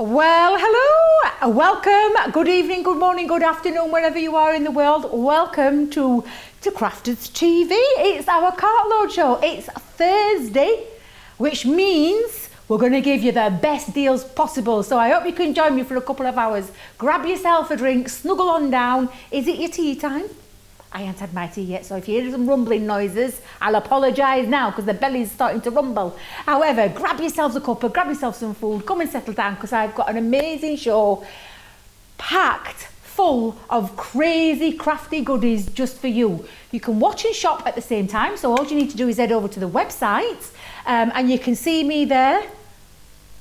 Well, hello, welcome, good evening, good morning, good afternoon, wherever you are in the world. Welcome to Crafters TV. It's our Cartload show. It's Thursday, which means we're going to give you the best deals possible. So I hope you can join me for a couple of hours. Grab yourself a drink, snuggle on down. Is it your tea time? I haven't had my tea yet, so if you hear some rumbling noises, I'll apologise now because the belly's starting to rumble. However, grab yourselves a cuppa, grab yourself some food, come and settle down because I've got an amazing show packed full of crazy crafty goodies just for you. You can watch and shop at the same time, so all you need to do is head over to the website and you can see me there.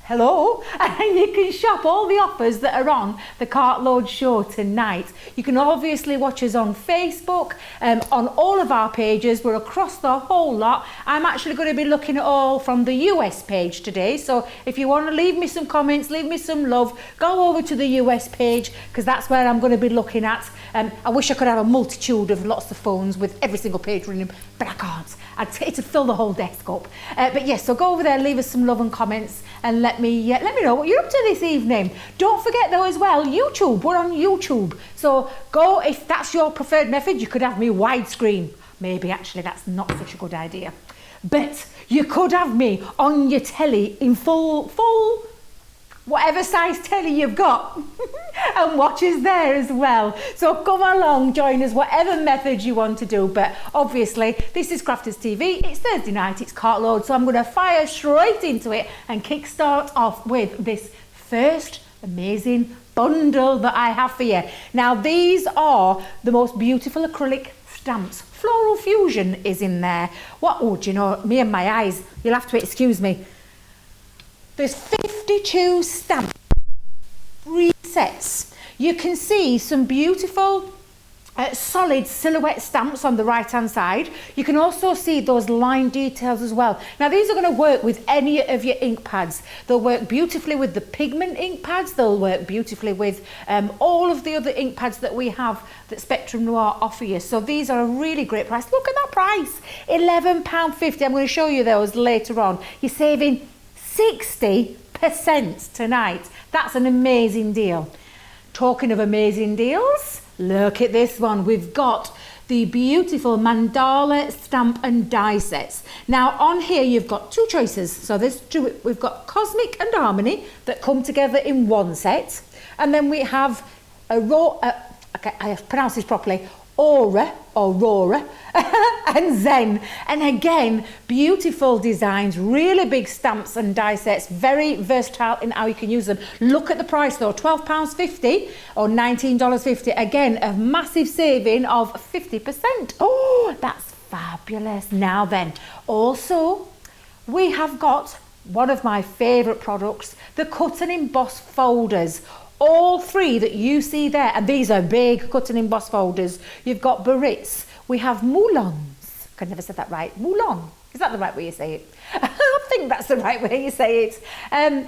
Hello, and you can shop all the offers that are on the Cartload show tonight. You can obviously watch us on Facebook, on all of our pages. We're across the whole lot. I'm actually going to be looking at all from the US page today. So if you want to leave me some comments, leave me some love, go over to the US page because that's where I'm going to be looking at. I wish I could have a multitude of lots of phones with every single page running, but I can't. It'd fill the whole desk up. But yes, so go over there, leave us some love and comments and let me know what you're up to this evening. Don't forget though as well, YouTube, we're on YouTube. So go, if that's your preferred method, you could have me widescreen. Maybe actually that's not such a good idea. But you could have me on your telly in full, whatever size telly you've got and watch us there as well. So come along, join us, whatever method you want to do. But obviously, this is Crafters TV. It's Thursday night, it's Cartload. So I'm going to fire straight into it and kickstart off with this first amazing bundle that I have for you. Now, these are the most beautiful acrylic stamps. Floral Fusion is in there. Oh, do you know, me and my eyes, you'll have to excuse me. There's 52 stamps, 3 sets. You can see some beautiful solid silhouette stamps on the right hand side. You can also see those line details as well. Now these are going to work with any of your ink pads. They'll work beautifully with the pigment ink pads. They'll work beautifully with all of the other ink pads that we have that Spectrum Noir offer you. So these are a really great price. Look at that price, £11.50. I'm going to show you those later on. You're saving 60% tonight. That's an amazing deal. Talking of amazing deals, look at this one. We've got the beautiful mandala stamp and die sets. Now on here you've got 2 choices. So there's 2. We've got Cosmic and Harmony that come together in one set, and then we have okay, I have pronounced this properly, Aurora and Zen. And again, beautiful designs, really big stamps and die sets, very versatile in how you can use them. Look at the price though, £12.50 or $19.50. Again, a massive saving of 50%. Oh, that's fabulous. Now then, also we have got one of my favourite products, the cut and emboss folders. All 3 that you see there, and these are big cut and emboss folders. You've got barrettes. We have moulons. I never said that right. Moulon. Is that the right way you say it? I think that's the right way you say it. The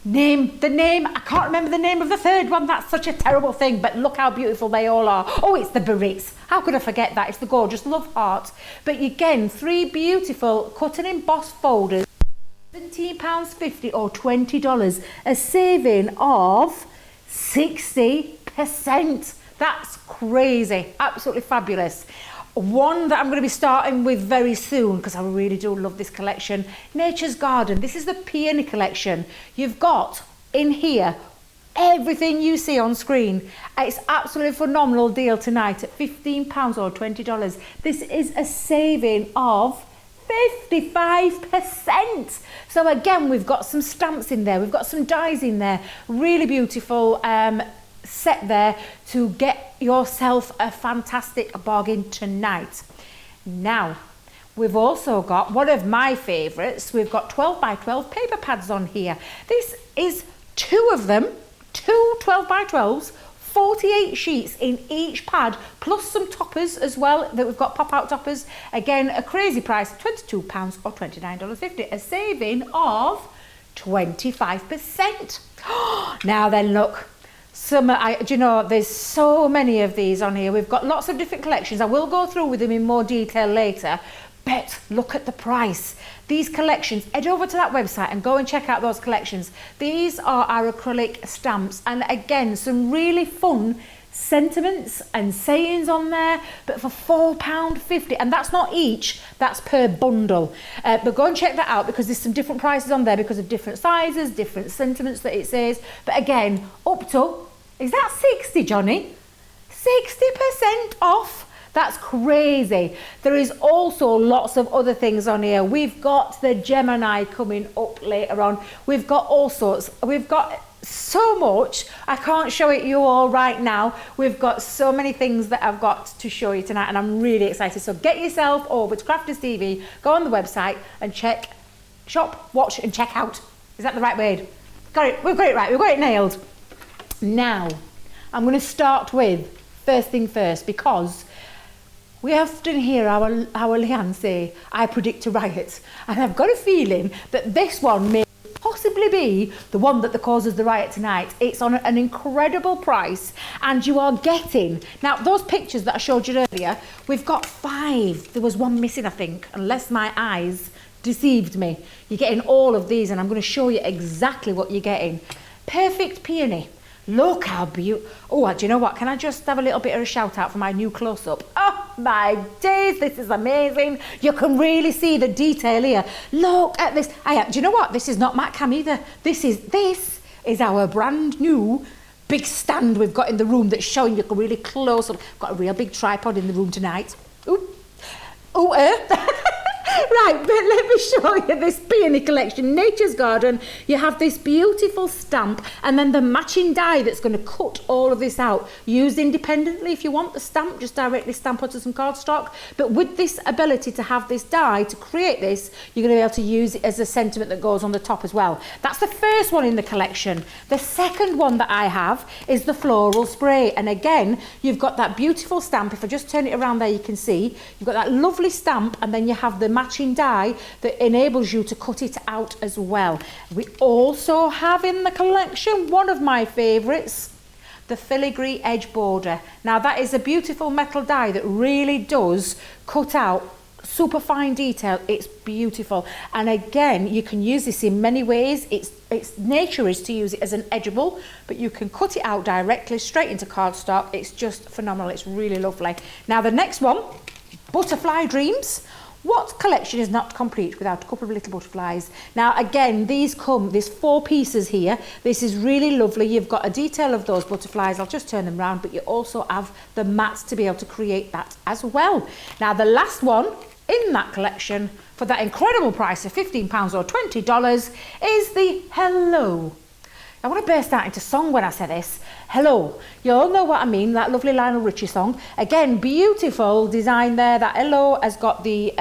name. I can't remember the name of the third one. That's such a terrible thing, but look how beautiful they all are. Oh, it's the barrettes. How could I forget that? It's the gorgeous love heart. But again, 3 beautiful cut and emboss folders. £17.50 or $20, a saving of 60%. That's crazy, absolutely fabulous. One that I'm going to be starting with very soon because I really do love this collection, Nature's Garden. This is the Peony collection. You've got in here everything you see on screen. It's absolutely phenomenal deal tonight at £15 or $20. This is a saving of 55%. So again, we've got some stamps in there, we've got some dies in there, really beautiful set there to get yourself a fantastic bargain tonight. Now, we've also got one of my favourites. We've got 12 by 12 paper pads on here. This is 2 of them, 2 12 by 12s, 48 sheets in each pad, plus some toppers as well that we've got pop-out toppers. Again, a crazy price, £22 or $29.50, a saving of 25%. Now then, look, do you know, there's so many of these on here. We've got lots of different collections. I will go through with them in more detail later, But look at the price. These collections, head over to that website and go and check out those collections. These are our acrylic stamps, and again, some really fun sentiments and sayings on there, but for £4.50, and that's not each, that's per bundle. But go and check that out, because there's some different prices on there because of different sizes, different sentiments that it says. But again, up to, is that 60, Johnny? 60% off. That's crazy. There is also lots of other things on here. We've got the Gemini coming up later on. We've got all sorts. We've got so much. I can't show it you all right now. We've got so many things that I've got to show you tonight, and I'm really excited. So get yourself over to Crafters TV, go on the website and check, shop, watch and check out. Is that the right word? Got it. We've got it right. We've got it nailed. Now, I'm going to start with first thing first, because we often hear our Leanne say, I predict a riot. And I've got a feeling that this one may possibly be the one that causes the riot tonight. It's on an incredible price, and you are getting, now those pictures that I showed you earlier, we've got 5. There was one missing, I think, unless my eyes deceived me. You're getting all of these, and I'm going to show you exactly what you're getting. Perfect peony. Look how beautiful. Oh, do you know what? Can I just have a little bit of a shout out for my new close-up? Oh, my days, this is amazing. You can really see the detail here. Look at this. Do you know what? This is not matte cam either. This is our brand new big stand we've got in the room that's showing you really close up. Got a real big tripod in the room tonight. Ooh. Right, but let me show you this peony collection, Nature's Garden. You have this beautiful stamp, and then the matching die that's going to cut all of this out. Used independently if you want the stamp, just directly stamp onto some cardstock. But with this ability to have this die to create this, you're going to be able to use it as a sentiment that goes on the top as well. That's the first one in the collection. The second one that I have is the floral spray, and again, you've got that beautiful stamp. If I just turn it around there, you can see you've got that lovely stamp, and then you have the matching die that enables you to cut it out as well. We also have in the collection one of my favourites, the Filigree edge border. Now that is a beautiful metal die that really does cut out super fine detail. It's beautiful, and again, you can use this in many ways. Its nature is to use it as an edgeable, but you can cut it out directly straight into cardstock. It's just phenomenal. It's really lovely. Now the next one, Butterfly Dreams. What collection is not complete without a couple of little butterflies? Now again, there's 4 pieces here. This is really lovely. You've got a detail of those butterflies. I'll just turn them around, but you also have the mats to be able to create that as well. Now the last one in that collection for that incredible price of £15 or $20 is the Hello. I want to burst out into song when I say this. Hello. You all know what I mean, that lovely Lionel Richie song. Again, beautiful design there. That Hello has got the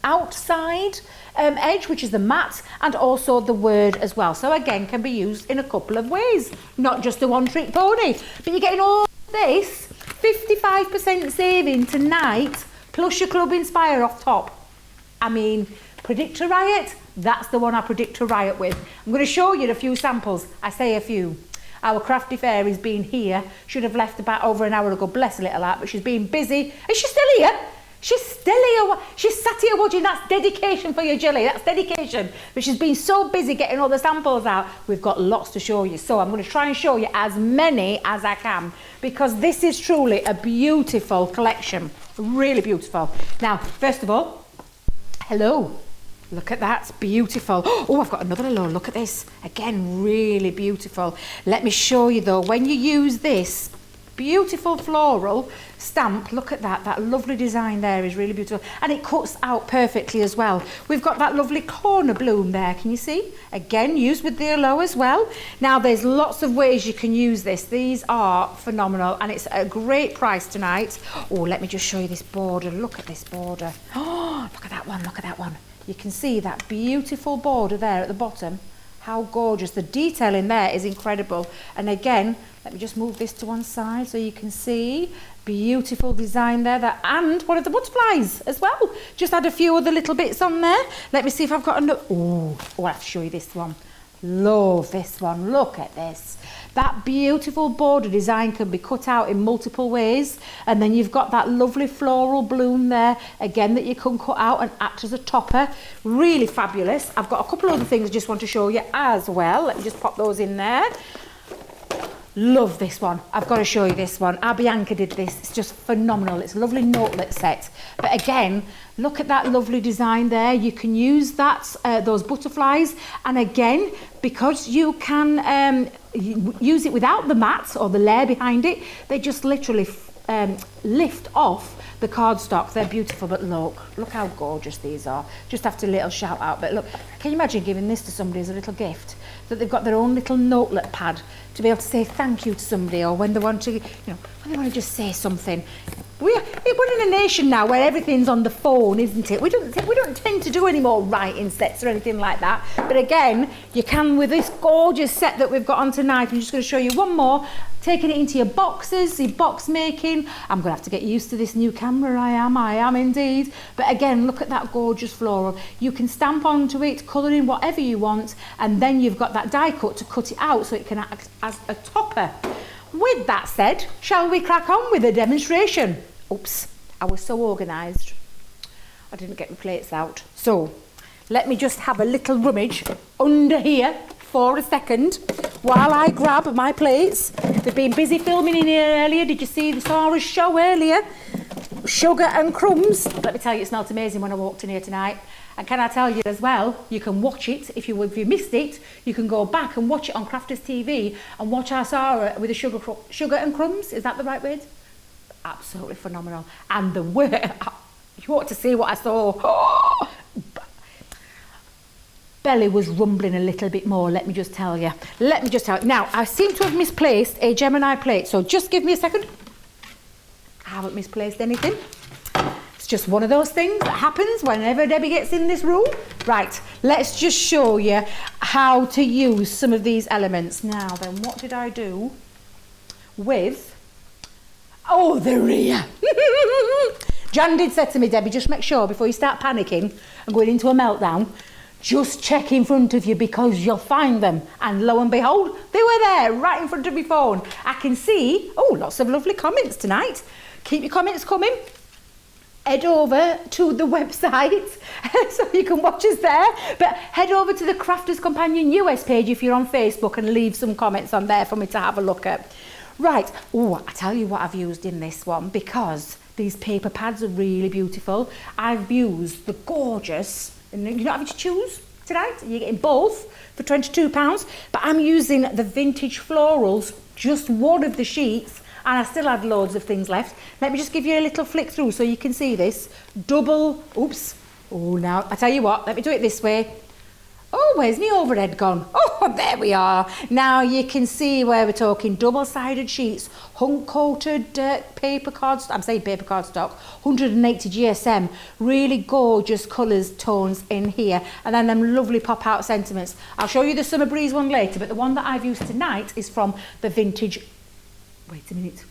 outside edge, which is the matte, and also the word as well. So again, can be used in a couple of ways, not just a one-trick pony. But you're getting all this 55% saving tonight, plus your Club Inspire off top. I mean, predict a riot? That's the one I predict a riot with. I'm going to show you a few samples. I say a few. Our crafty fairy's been here. Should have left about over an hour ago, bless her little heart, but she's been busy. Is she still here? She's still here. She's sat here watching. That's dedication for your jelly. That's dedication. But she's been so busy getting all the samples out. We've got lots to show you. So I'm going to try and show you as many as I can, because this is truly a beautiful collection. Really beautiful. Now, first of all, hello. Look at that, beautiful. Oh, I've got another hello, look at this. Again, really beautiful. Let me show you though, when you use this beautiful floral stamp, look at that, that lovely design there is really beautiful. And it cuts out perfectly as well. We've got that lovely corner bloom there, can you see? Again, used with the hello as well. Now, there's lots of ways you can use this. These are phenomenal, and it's a great price tonight. Oh, let me just show you this border. Look at this border. Oh, look at that one, look at that one. You can see that beautiful border there at the bottom. How gorgeous. The detail in there is incredible. And again, let me just move this to one side so you can see. Beautiful design there. And one of the butterflies as well. Just add a few other little bits on there. Let me see if I've got another. Oh, I have to show you this one. Love this one. Look at this. That beautiful border design can be cut out in multiple ways, and then you've got that lovely floral bloom there again that you can cut out and act as a topper. Really fabulous. I've got a couple of other things I just want to show you as well. Let me just pop those in there. Love this one. I've got to show you this one. Our Bianca did this. It's just phenomenal. It's a lovely notelet set. But again, look at that lovely design there. You can use that, those butterflies. And again, because you can use it without the mat or the layer behind it, they just literally lift off the cardstock. They're beautiful, but look how gorgeous these are. Just after a little shout out. But look, can you imagine giving this to somebody as a little gift? That they've got their own little notelet pad to be able to say thank you to somebody, or when they want to, when they want to just say something. We're in a nation now where everything's on the phone, isn't it? We don't tend to do any more writing sets or anything like that. But again, you can with this gorgeous set that we've got on tonight. I'm just going to show you one more. Taking it into your boxes, your box making. I'm going to have to get used to this new camera. I am indeed. But again, look at that gorgeous floral. You can stamp onto it, colour in whatever you want, and then you've got that die cut to cut it out so it can act as a topper. With that said, shall we crack on with the demonstration? Oops, I was so organised. I didn't get my plates out. So, let me just have a little rummage under here for a second while I grab my plates. They've been busy filming in here earlier. Did you see the Sarah's show earlier? Sugar and crumbs. Let me tell you, it smelled amazing when I walked in here tonight. And can I tell you as well, you can watch it, if you missed it, you can go back and watch it on Crafters TV and watch our Sarah with the sugar and crumbs. Is that the right word? Absolutely phenomenal. And the word, you ought to see what I saw. Belly was rumbling a little bit more, let me just tell you. Now, I seem to have misplaced a Gemini plate, so just give me a second. I haven't misplaced anything. It's just one of those things that happens whenever Debbie gets in this room. Right, let's just show you how to use some of these elements. Now then, what did I do with... Oh, they're here. Jan did say to me, Debbie, just make sure before you start panicking and going into a meltdown, just check in front of you because you'll find them. And lo and behold, they were there right in front of my phone. I can see, lots of lovely comments tonight. Keep your comments coming. Head over to the website so you can watch us there. But head over to the Crafters Companion US page if you're on Facebook and leave some comments on there for me to have a look at. Right, I tell you what I've used in this one, because these paper pads are really beautiful. I've used the gorgeous, and you're not having to choose tonight, you're getting both for £22, but I'm using the Vintage Florals, just one of the sheets, and I still had loads of things left. Let me just give you a little flick through so you can see this. Now, I tell you what, let me do it this way. Oh, where's my overhead gone? Oh, there we are. Now you can see where we're talking double-sided sheets, hunt-coated paper cardstock. I'm saying paper cardstock, 180 GSM. Really gorgeous colours, tones in here. And then them lovely pop-out sentiments. I'll show you the Summer Breeze one later, but the one that I've used tonight is from the Vintage... Wait a minute.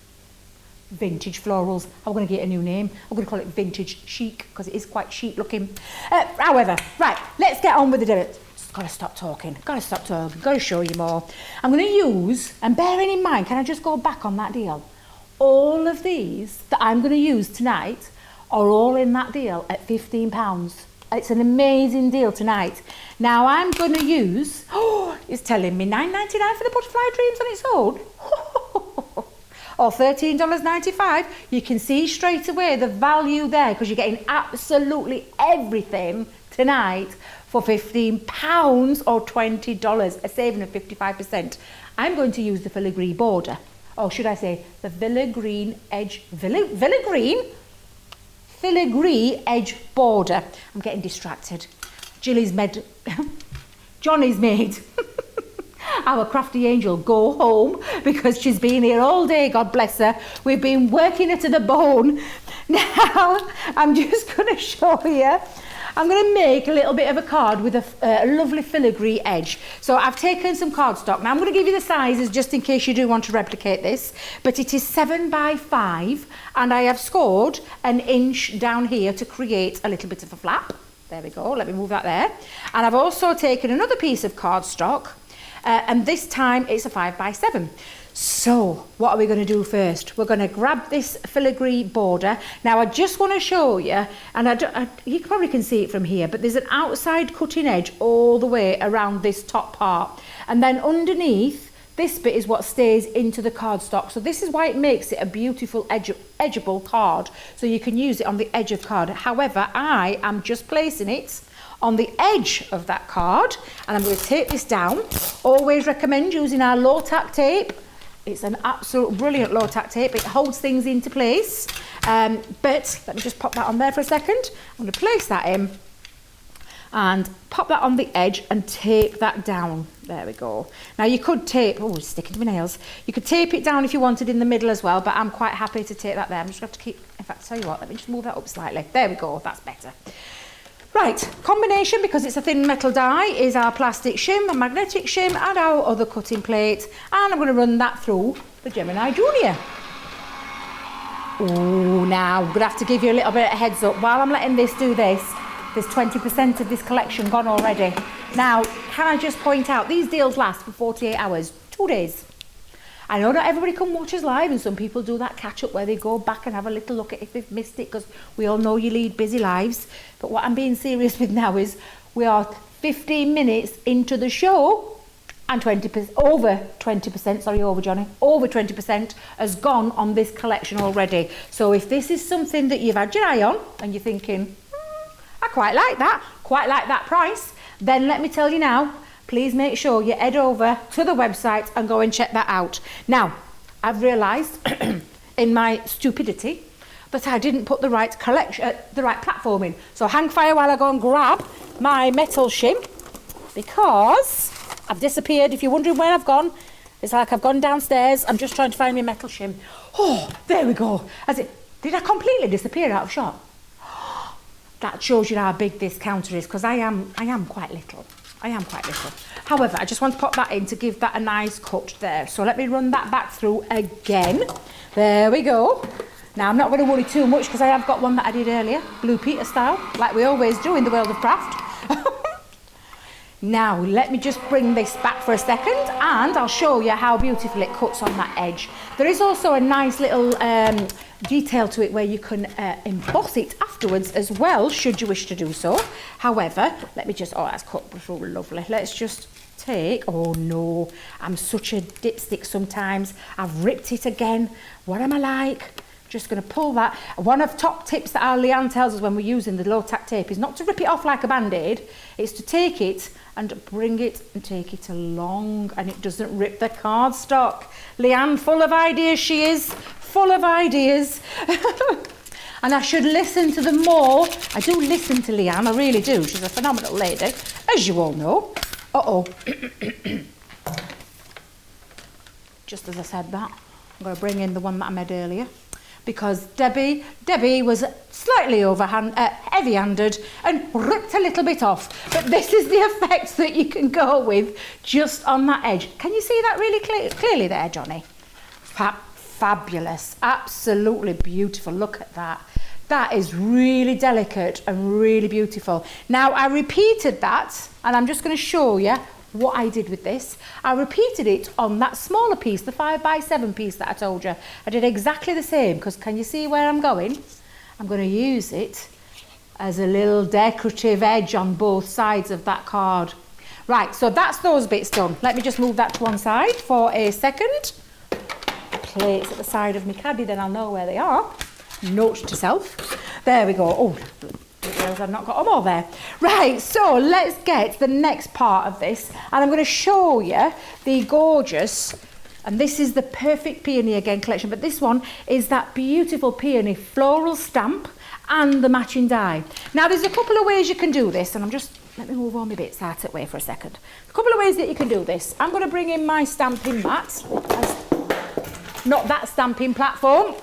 Vintage Florals. I'm going to get a new name. I'm going to call it Vintage Chic because it is quite chic looking. However, right, let's get on with the demo. Gotta stop talking, gotta show you more. I'm going to use, and bearing in mind, can I just go back on that deal? All of these that I'm going to use tonight are all in that deal at £15. It's an amazing deal tonight. Now I'm going to use, it's telling me $9.99 for the Butterfly Dreams on its own. Or $13.95. You can see straight away the value there because you're getting absolutely everything tonight for £15 or $20, a saving of 55%. I'm going to use the filigree border, or should I say the filigree edge border. I'm getting distracted. Johnny's made our crafty angel go home because she's been here all day, God bless her. We've been working her to the bone. Now I'm just going to show you. I'm going to make a little bit of a card with a lovely filigree edge. So I've taken some cardstock. Now I'm going to give you the sizes just in case you do want to replicate this. But it is 7 by 5 and I have scored 1 inch down here to create a little bit of a flap. There we go. Let me move that there. And I've also taken another piece of cardstock and this time it's a 5x7. So what are we going to do first? We're going to grab this filigree border. Now I just want to show you, and you probably can see it from here, but there's an outside cutting edge all the way around this top part, and then underneath this bit is what stays into the cardstock. So this is why it makes it a beautiful edgeable card, so you can use it on the edge of the card. However, I am just placing it on the edge of that card, and I'm going to tape this down. Always recommend using our low tack tape. It's an absolute brilliant low tack tape. It holds things into place. But let me just pop that on there for a second. I'm going to place that in and pop that on the edge and tape that down. There we go. Now you could tape, oh, it's sticking to my nails. You could tape it down if you wanted in the middle as well, but I'm quite happy to tape that there. I'm just going to have to keep, in fact, tell you what, let me just move that up slightly. There we go, that's better. Right, combination, because it's a thin metal die, is our plastic shim, a magnetic shim, and our other cutting plate. And I'm going to run that through the Gemini Junior. Oh, now I'm going to have to give you a little bit of a heads up. While I'm letting this do this, there's 20% of this collection gone already. Now, can I just point out, these deals last for 48 hours, 2 days. I know not everybody can watch us live, and some people do that catch up where they go back and have a little look at if they've missed it, because we all know you lead busy lives. But what I'm being serious with now is we are 15 minutes into the show and over 20% has gone on this collection already. So if this is something that you've had your eye on and you're thinking, I quite like that price, then let me tell you now, please make sure you head over to the website and go and check that out. Now, I've realised in my stupidity that I didn't put the right platform in. So hang fire while I go and grab my metal shim, because I've disappeared. If you're wondering where I've gone, it's like I've gone downstairs. I'm just trying to find my metal shim. Oh, there we go. Did I completely disappear out of shot? That shows you how big this counter is, because I am quite little. However, I just want to pop that in to give that a nice cut there. So let me run that back through again. There we go. Now I'm not going to worry too much, because I have got one that I did earlier, Blue Peter style, like we always do in the world of craft. Now let me just bring this back for a second, and I'll show you how beautiful it cuts on that edge. There is also a nice little detail to it where you can emboss it afterwards as well, should you wish to do so. However, let me just, oh, that's cut so lovely. Let's just take, oh no, I'm such a dipstick sometimes. I've ripped it again. What am I like? Just going to pull that. One of the top tips that our Leanne tells us when we're using the low tack tape is not to rip it off like a band-aid. It's to take it and bring it and take it along, and it doesn't rip the cardstock. Leanne, full of ideas she is, full of ideas. And I should listen to them more. I do listen to Leanne, I really do. She's a phenomenal lady, as you all know. Uh-oh. Just as I said that, I'm going to bring in the one that I made earlier, because Debbie was slightly heavy-handed and ripped a little bit off. But this is the effect that you can go with just on that edge. Can you see that really clearly there, Johnny? Fabulous, absolutely beautiful. Look at that. That is really delicate and really beautiful. Now, I repeated that, and I'm just going to show you what I did with this. I repeated it on that smaller piece, the 5x7 piece that I told you. I did exactly the same, because can you see where I'm going? I'm going to use it as a little decorative edge on both sides of that card. Right, so that's those bits done. Let me just move that to one side for a second. Plates at the side of my caddy, then I'll know where they are. Note to self. There we go. Oh, I've not got them all there. Right, so let's get the next part of this, and I'm going to show you the gorgeous, and this is the Perfect Peony again collection, but this one is that beautiful peony floral stamp and the matching die. Now, there's a couple of ways you can do this, and let me move all my bits out of the way for a second. A couple of ways that you can do this. I'm going to bring in my stamping mat, not that stamping platform.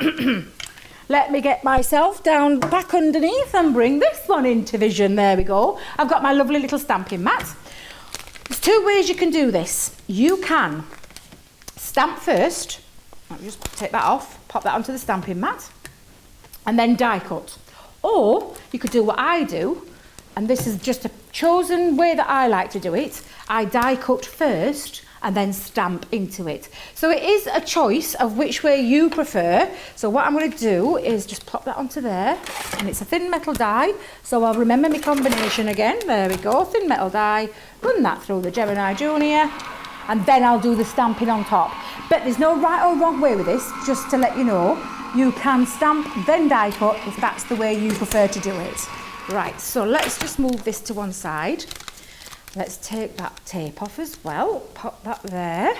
Let me get myself down back underneath and bring this one into vision. There we go. I've got my lovely little stamping mat. There's two ways you can do this. You can stamp first. Let me just take that off, pop that onto the stamping mat, and then die cut. Or you could do what I do, and this is just a chosen way that I like to do it. I die cut first, and then stamp into it. So it is a choice of which way you prefer. So what I'm going to do is just pop that onto there, and it's a thin metal die, so I'll remember my combination again. There we go, thin metal die, run that through the Gemini Junior, and then I'll do the stamping on top. But there's no right or wrong way with this, just to let you know. You can stamp then die cut if that's the way you prefer to do it. Right, so let's just move this to one side. Let's take that tape off as well, pop that there.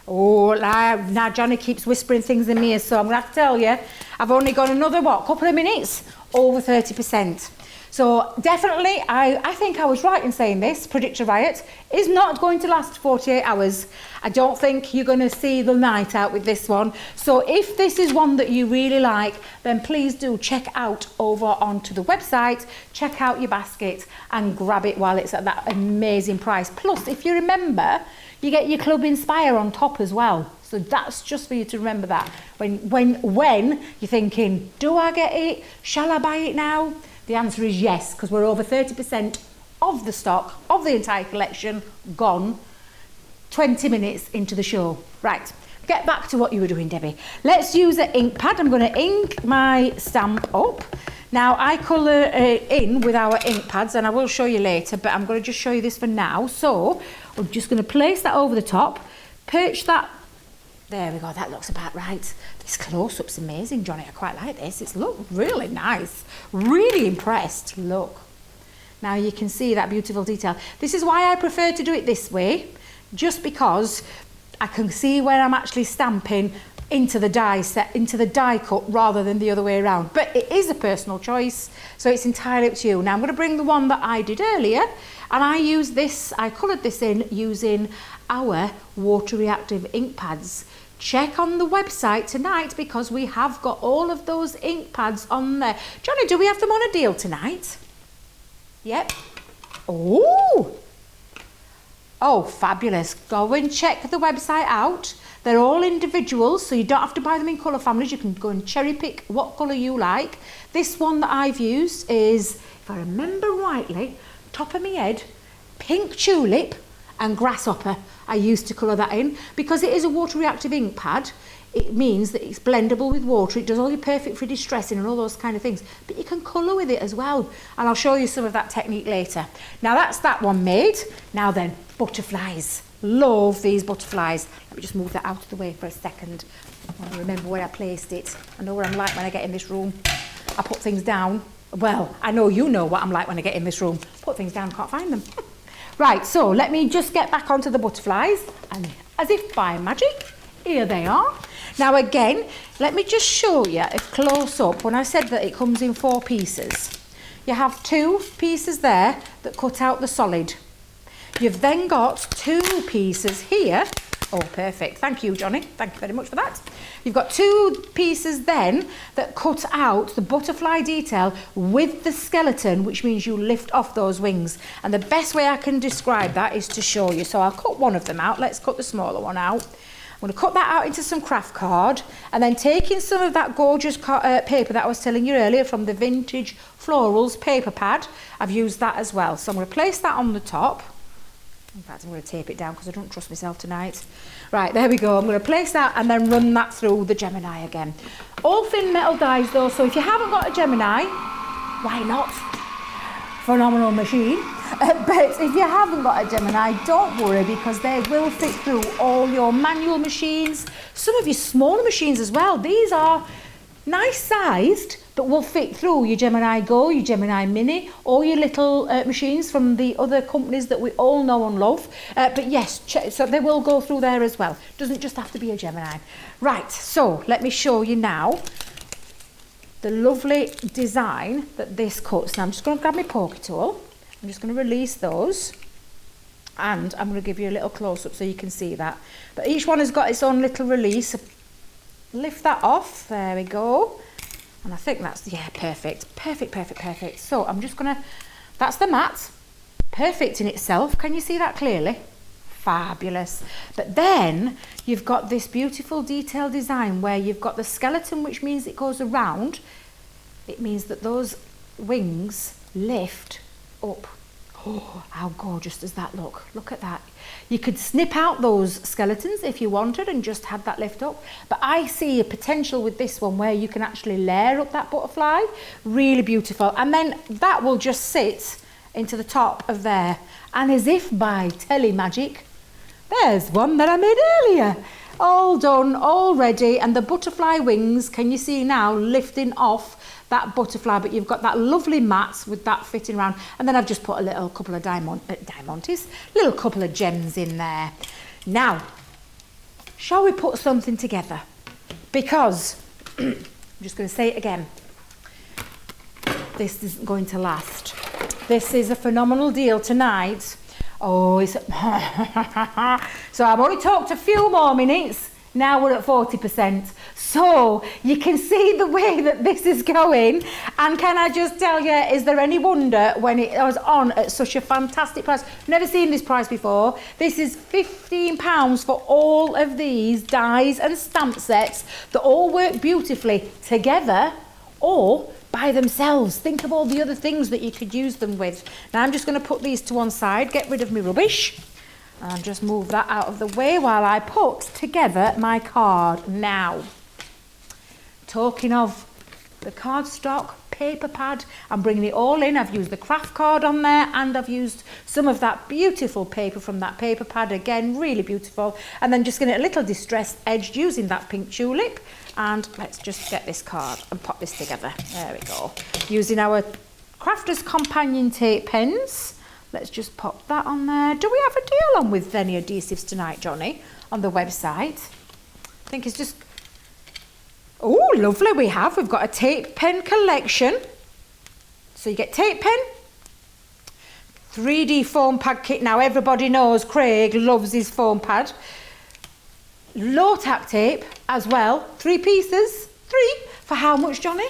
Oh, now Johnny keeps whispering things in my ear, so I'm going to have to tell you, I've only got another, couple of minutes, over 30%. So definitely, I think I was right in saying this, Predictor Riot is not going to last 48 hours. I don't think you're going to see the night out with this one. So if this is one that you really like, then please do check out over onto the website, check out your basket and grab it while it's at that amazing price. Plus, if you remember, you get your Club Inspire on top as well. So that's just for you to remember that. When you're thinking, do I get it? Shall I buy it now? The answer is yes, because we're over 30% of the stock of the entire collection gone 20 minutes into the show. Right, get back to what you were doing, Debbie. Let's use an ink pad. I'm going to ink my stamp up. Now, I colour in with our ink pads, and I will show you later, but I'm going to just show you this for now. So, I'm just going to place that over the top, perch that. There we go, that looks about right. This close-up's amazing, Johnny. I quite like this. It's looked really nice. Really impressed. Look. Now you can see that beautiful detail. This is why I prefer to do it this way, just because I can see where I'm actually stamping into the die set, into the die cut, rather than the other way around. But it is a personal choice, so it's entirely up to you. Now I'm going to bring the one that I did earlier, and I coloured this in using our water reactive ink pads. Check on the website tonight because we have got all of those ink pads on there. Johnny, do we have them on a deal tonight? Yep. Oh, fabulous. Go and check the website out. They're all individuals, so you don't have to buy them in colour families. You can go and cherry pick what colour you like. This one that I've used is, if I remember rightly, top of my head, pink tulip and grasshopper. I used to colour that in. Because it is a water reactive ink pad, it means that it's blendable with water. It does all your perfect for distressing and all those kind of things. But you can colour with it as well. And I'll show you some of that technique later. Now that's that one made. Now then, butterflies. Love these butterflies. Let me just move that out of the way for a second. I want to remember where I placed it. I know what I'm like when I get in this room. I put things down. Well, I know you know what I'm like when I get in this room. Put things down, can't find them. Right, so let me just get back onto the butterflies, and as if by magic, here they are. Now again, let me just show you a close up. When I said that it comes in 4 pieces, you have 2 pieces there that cut out the solid. You've then got 2 pieces here. Oh, perfect. Thank you, Johnny. Thank you very much for that. You've got 2 pieces then that cut out the butterfly detail with the skeleton, which means you lift off those wings. And the best way I can describe that is to show you. So I'll cut one of them out. Let's cut the smaller one out. I'm going to cut that out into some craft card, and then taking some of that gorgeous paper that I was telling you earlier from the Vintage Florals paper pad, I've used that as well. So I'm going to place that on the top. In fact, I'm going to tape it down because I don't trust myself tonight. Right, there we go. I'm going to place that and then run that through the Gemini again. All thin metal dies though, so if you haven't got a Gemini, why not? Phenomenal machine. But if you haven't got a Gemini, don't worry, because they will fit through all your manual machines, some of your smaller machines as well. These are nice sized, but will fit through your Gemini Go, your Gemini Mini, or your little machines from the other companies that we all know and love. But yes, so they will go through there as well. Doesn't just have to be a Gemini. Right, so let me show you now the lovely design that this cuts. Now I'm just going to grab my poker tool. I'm just going to release those, and I'm going to give you a little close-up so you can see that. But each one has got its own little release. Lift that off. There we go. And I think that's, yeah, perfect. Perfect, perfect, perfect. So I'm just going to, that's the mat. Perfect in itself. Can you see that clearly? Fabulous. But then you've got this beautiful detail design where you've got the skeleton, which means it goes around. It means that those wings lift up. Oh, how gorgeous does that look? Look at that. You could snip out those skeletons if you wanted and just have that lift up. But I see a potential with this one where you can actually layer up that butterfly. Really beautiful. And then that will just sit into the top of there. And as if by telemagic, there's one that I made earlier. All done, all ready. And the butterfly wings, can you see now, lifting off that butterfly, but you've got that lovely mat with that fitting around, and then I've just put a little couple of little couple of gems in there. Now, shall we put something together? Because, I'm just going to say it again, this isn't going to last. This is a phenomenal deal tonight. Oh, it's so I've only talked a few more minutes. Now we're at 40%. So you can see the way that this is going. And can I just tell you, is there any wonder when it was on at such a fantastic price? Never seen this price before. This is £15 for all of these dies and stamp sets that all work beautifully together or by themselves. Think of all the other things that you could use them with. Now I'm just going to put these to one side, get rid of my rubbish. And just move that out of the way while I put together my card. Now, talking of the cardstock, paper pad, I'm bringing it all in. I've used the craft card on there and I've used some of that beautiful paper from that paper pad. Again, really beautiful. And then just getting a little distressed edge using that pink tulip. And let's just get this card and pop this together. There we go. Using our Crafter's Companion tape pens. Let's just pop that on there. Do we have a deal on with any adhesives tonight, Johnny, on the website? I think it's just... Oh, lovely, we have. We've got a tape pen collection. So you get tape pen, 3D foam pad kit. Now, everybody knows Craig loves his foam pad. Low tack tape as well. 3 pieces. 3 for how much, Johnny?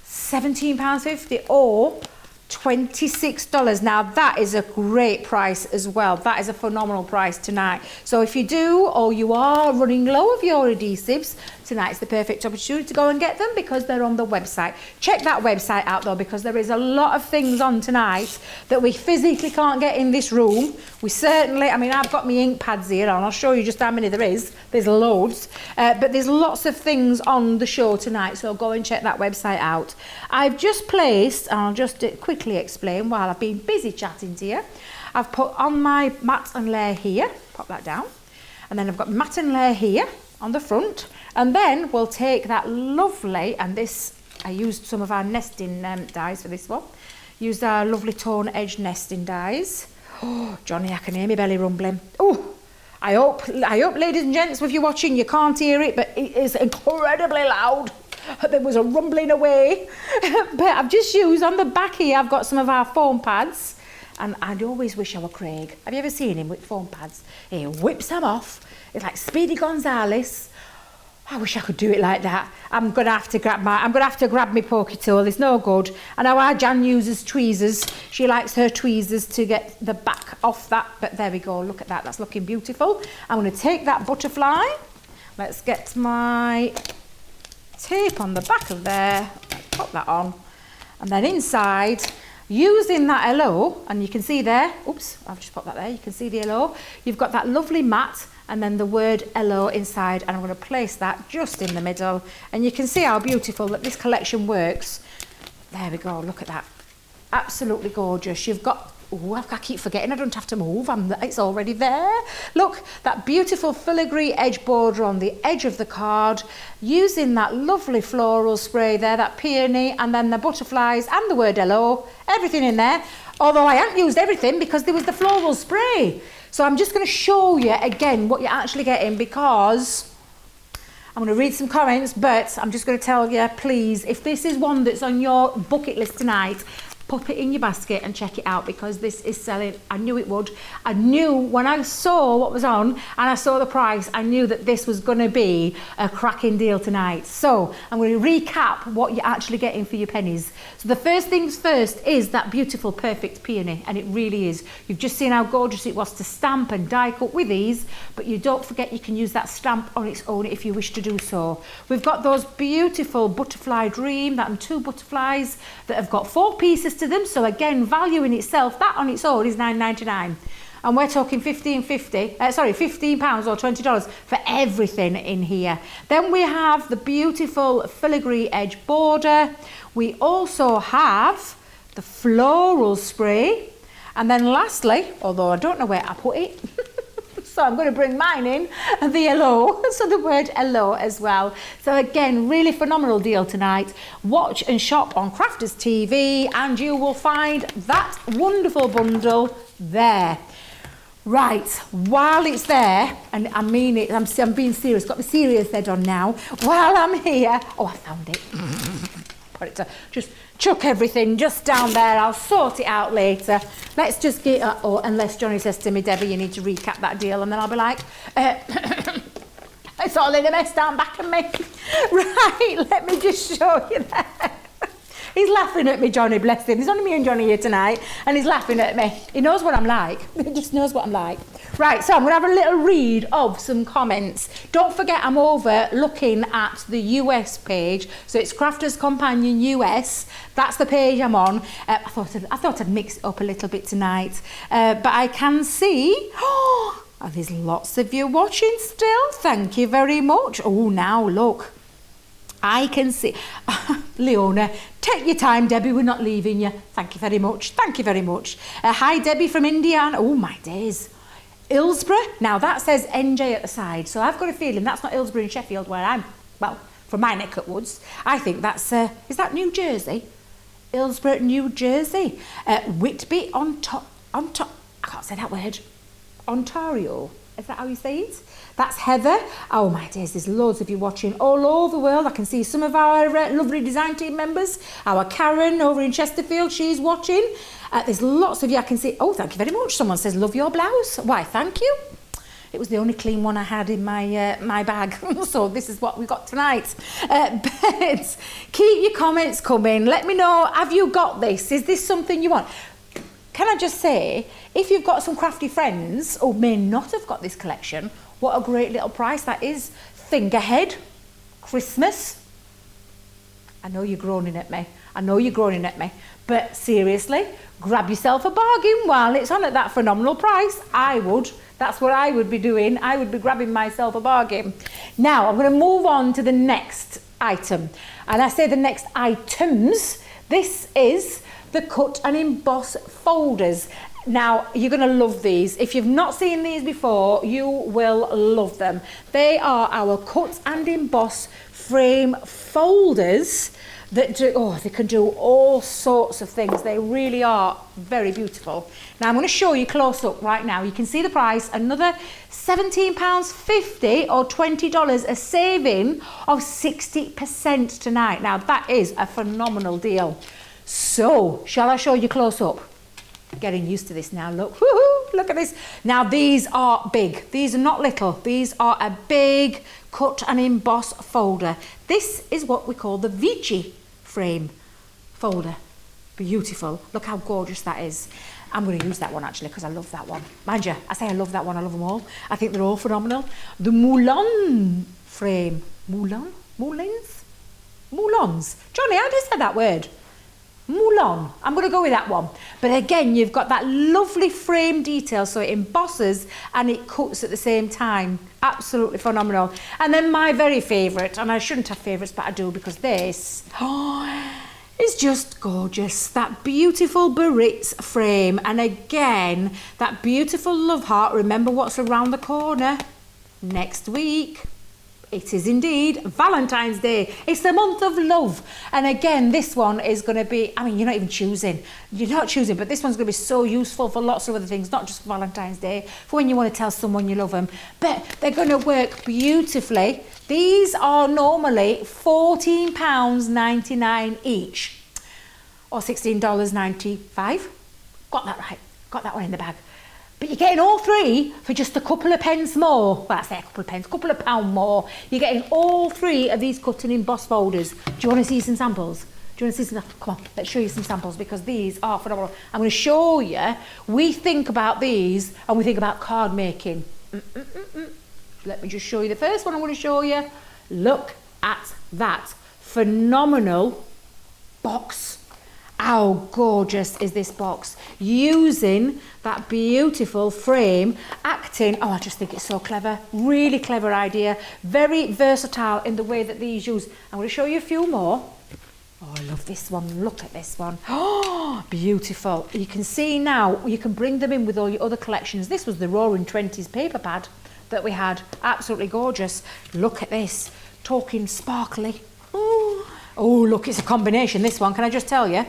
£17.50 or $26. Now that is a great price as well. That is a phenomenal price tonight. So if you do or you are running low of your adhesives, tonight's the perfect opportunity to go and get them because they're on the website. Check that website out though, because there is a lot of things on tonight that we physically can't get in this room. We certainly, I mean, I've got my ink pads here and I'll show you just how many there is. There's loads, but there's lots of things on the show tonight, so go and check that website out. I've just placed, and I'll just quickly explain while I've been busy chatting to you. I've put on my mat and layer here, pop that down, and then I've got mat and layer here on the front, and then we'll take that lovely, and this, I used some of our nesting dies for this one, used our lovely tone edge nesting dies. Oh, Johnny, I can hear my belly rumbling. Oh, I hope, ladies and gents, if you're watching, you can't hear it, but it is incredibly loud. There was a rumbling away. But I've just used, on the back here, I've got some of our foam pads. And I'd always wish I were Craig. Have you ever seen him with foam pads? He whips them off. It's like Speedy Gonzales. I wish I could do it like that. I'm gonna have to grab my pokey tool. It's no good. I know our Jan uses tweezers. She likes her tweezers to get the back off that. But there we go. Look at that. That's looking beautiful. I'm gonna take that butterfly. Let's get my tape on the back of there. Pop that on. And then inside, using that LO, and you can see there, oops, I've just popped that there. You can see the LO. You've got that lovely mat and then the word LO inside, and I'm going to place that just in the middle, and you can see how beautiful that this collection works. There we go, look at that, absolutely gorgeous. You've got, oh, I keep forgetting I don't have to move, it's already there. Look, that beautiful filigree edge border on the edge of the card, using that lovely floral spray there, that peony, and then the butterflies and the word LO, everything in there, although I haven't used everything because there was the floral spray. So I'm just going to show you again what you're actually getting, because I'm going to read some comments, but I'm just going to tell you, please, if this is one that's on your bucket list tonight, pop it in your basket and check it out, because this is selling. I knew it would. I knew when I saw what was on and I saw the price, I knew that this was going to be a cracking deal tonight. So I'm going to recap what you're actually getting for your pennies. So the first things first is that beautiful perfect peony, and it really is. You've just seen how gorgeous it was to stamp and die cut with these, but you don't forget you can use that stamp on its own if you wish to do so. We've got those beautiful butterfly dream, that and 2 butterflies that have got 4 pieces to them. So again, value in itself, that on its own is £9.99. And we're talking £15 or $20 for everything in here. Then we have the beautiful filigree edge border. We also have the floral spray. And then lastly, although I don't know where I put it, so I'm going to bring mine in, the yellow, so the word hello as well. So again, really phenomenal deal tonight. Watch and shop on Crafters TV and you will find that wonderful bundle there. Right, while it's there, and I mean it, I'm being serious, got my serious head on now. While I'm here, oh, I found it. Put it to, just chuck everything just down there. I'll sort it out later. Let's just get, unless Johnny says to me, Debbie, you need to recap that deal, and then I'll be like, it's all in a mess down back of me. Right, let me just show you that. He's laughing at me, Johnny, bless him. There's only me and Johnny here tonight, and he's laughing at me. He knows what I'm like. He just knows what I'm like. Right, so I'm going to have a little read of some comments. Don't forget, I'm over looking at the US page. So it's Crafters Companion US. That's the page I'm on. I thought I'd mix it up a little bit tonight. But I can see... Oh, there's lots of you watching still. Thank you very much. Oh, now look. I can see, Leona, take your time, Debbie, we're not leaving you. Thank you very much, thank you very much. Hi, Debbie from Indiana. Oh, my days. Hillsborough, now that says NJ at the side, so I've got a feeling that's not Hillsborough in Sheffield where I'm, well, from my neck of woods. I think that's, is that New Jersey? Hillsborough, New Jersey. Whitby, I can't say that word. Ontario, is that how you say it? That's Heather. Oh my days, there's loads of you watching all over the world. I can see some of our lovely design team members. Our Karen over in Chesterfield, she's watching. There's lots of you I can see. Oh, thank you very much. Someone says, love your blouse. Why, thank you. It was the only clean one I had in my my bag. So this is what we got tonight. But keep your comments coming. Let me know, have you got this? Is this something you want? Can I just say, if you've got some crafty friends or may not have got this collection, what a great little price that is. Think ahead, Christmas. I know you're groaning at me. I know you're groaning at me. But seriously, grab yourself a bargain while it's on at that phenomenal price. I would. That's what I would be doing. I would be grabbing myself a bargain. Now, I'm going to move on to the next item. And I say the next items. This is the cut and emboss folders. Now, you're going to love these. If you've not seen these before, you will love them. They are our cut and emboss frame folders that do, they can do all sorts of things. They really are very beautiful. Now, I'm going to show you close up right now. You can see the price, another £17.50 or $20, a saving of 60% tonight. Now, that is a phenomenal deal. So, shall I show you close up? Getting used to this now, look. Woohoo, look at this. Now, these are big. These are not little. These are a big cut and emboss folder. This is what we call the Vici frame folder. Beautiful. Look how gorgeous that is. I'm going to use that one actually because I love that one. Mind you, I say I love that one. I love them all. I think they're all phenomenal. The Moulin frame. Moulin? Moulins? Moulins. Johnny, how do you say that word? Moulin. I'm going to go with that one. But again, you've got that lovely frame detail, so it embosses and it cuts at the same time. Absolutely phenomenal. And then my very favourite, and I shouldn't have favourites, but I do because this is just gorgeous. That beautiful Biarritz frame. And again, that beautiful love heart. Remember what's around the corner next week. It is indeed Valentine's Day. It's the month of love. And again, this one is going to be, I mean, you're not even choosing. You're not choosing, but this one's going to be so useful for lots of other things, not just for Valentine's Day, for when you want to tell someone you love them. But they're going to work beautifully. These are normally £14.99 each, or $16.95. Got that right. Got that one in the bag. But you're getting all three for just a couple of pence more. Well, I say a couple of pence, a couple of pound more. You're getting all three of these cut and emboss folders. Do you want to see some samples? Do you want to see some? Come on, let's show you some samples because these are phenomenal. I'm going to show you. We think about these and we think about card making. Let me just show you the first one I'm going to show you. Look at that phenomenal box. How gorgeous is this box? Using that beautiful frame, acting, oh, I just think it's so clever. Really clever idea. Very versatile in the way that these use. I'm going to show you a few more. Oh, I love this one. Look at this one. Oh, beautiful. You can see now, you can bring them in with all your other collections. This was the Roaring Twenties paper pad that we had. Absolutely gorgeous. Look at this. Talking sparkly. Oh, look, it's a combination, this one. Can I just tell you?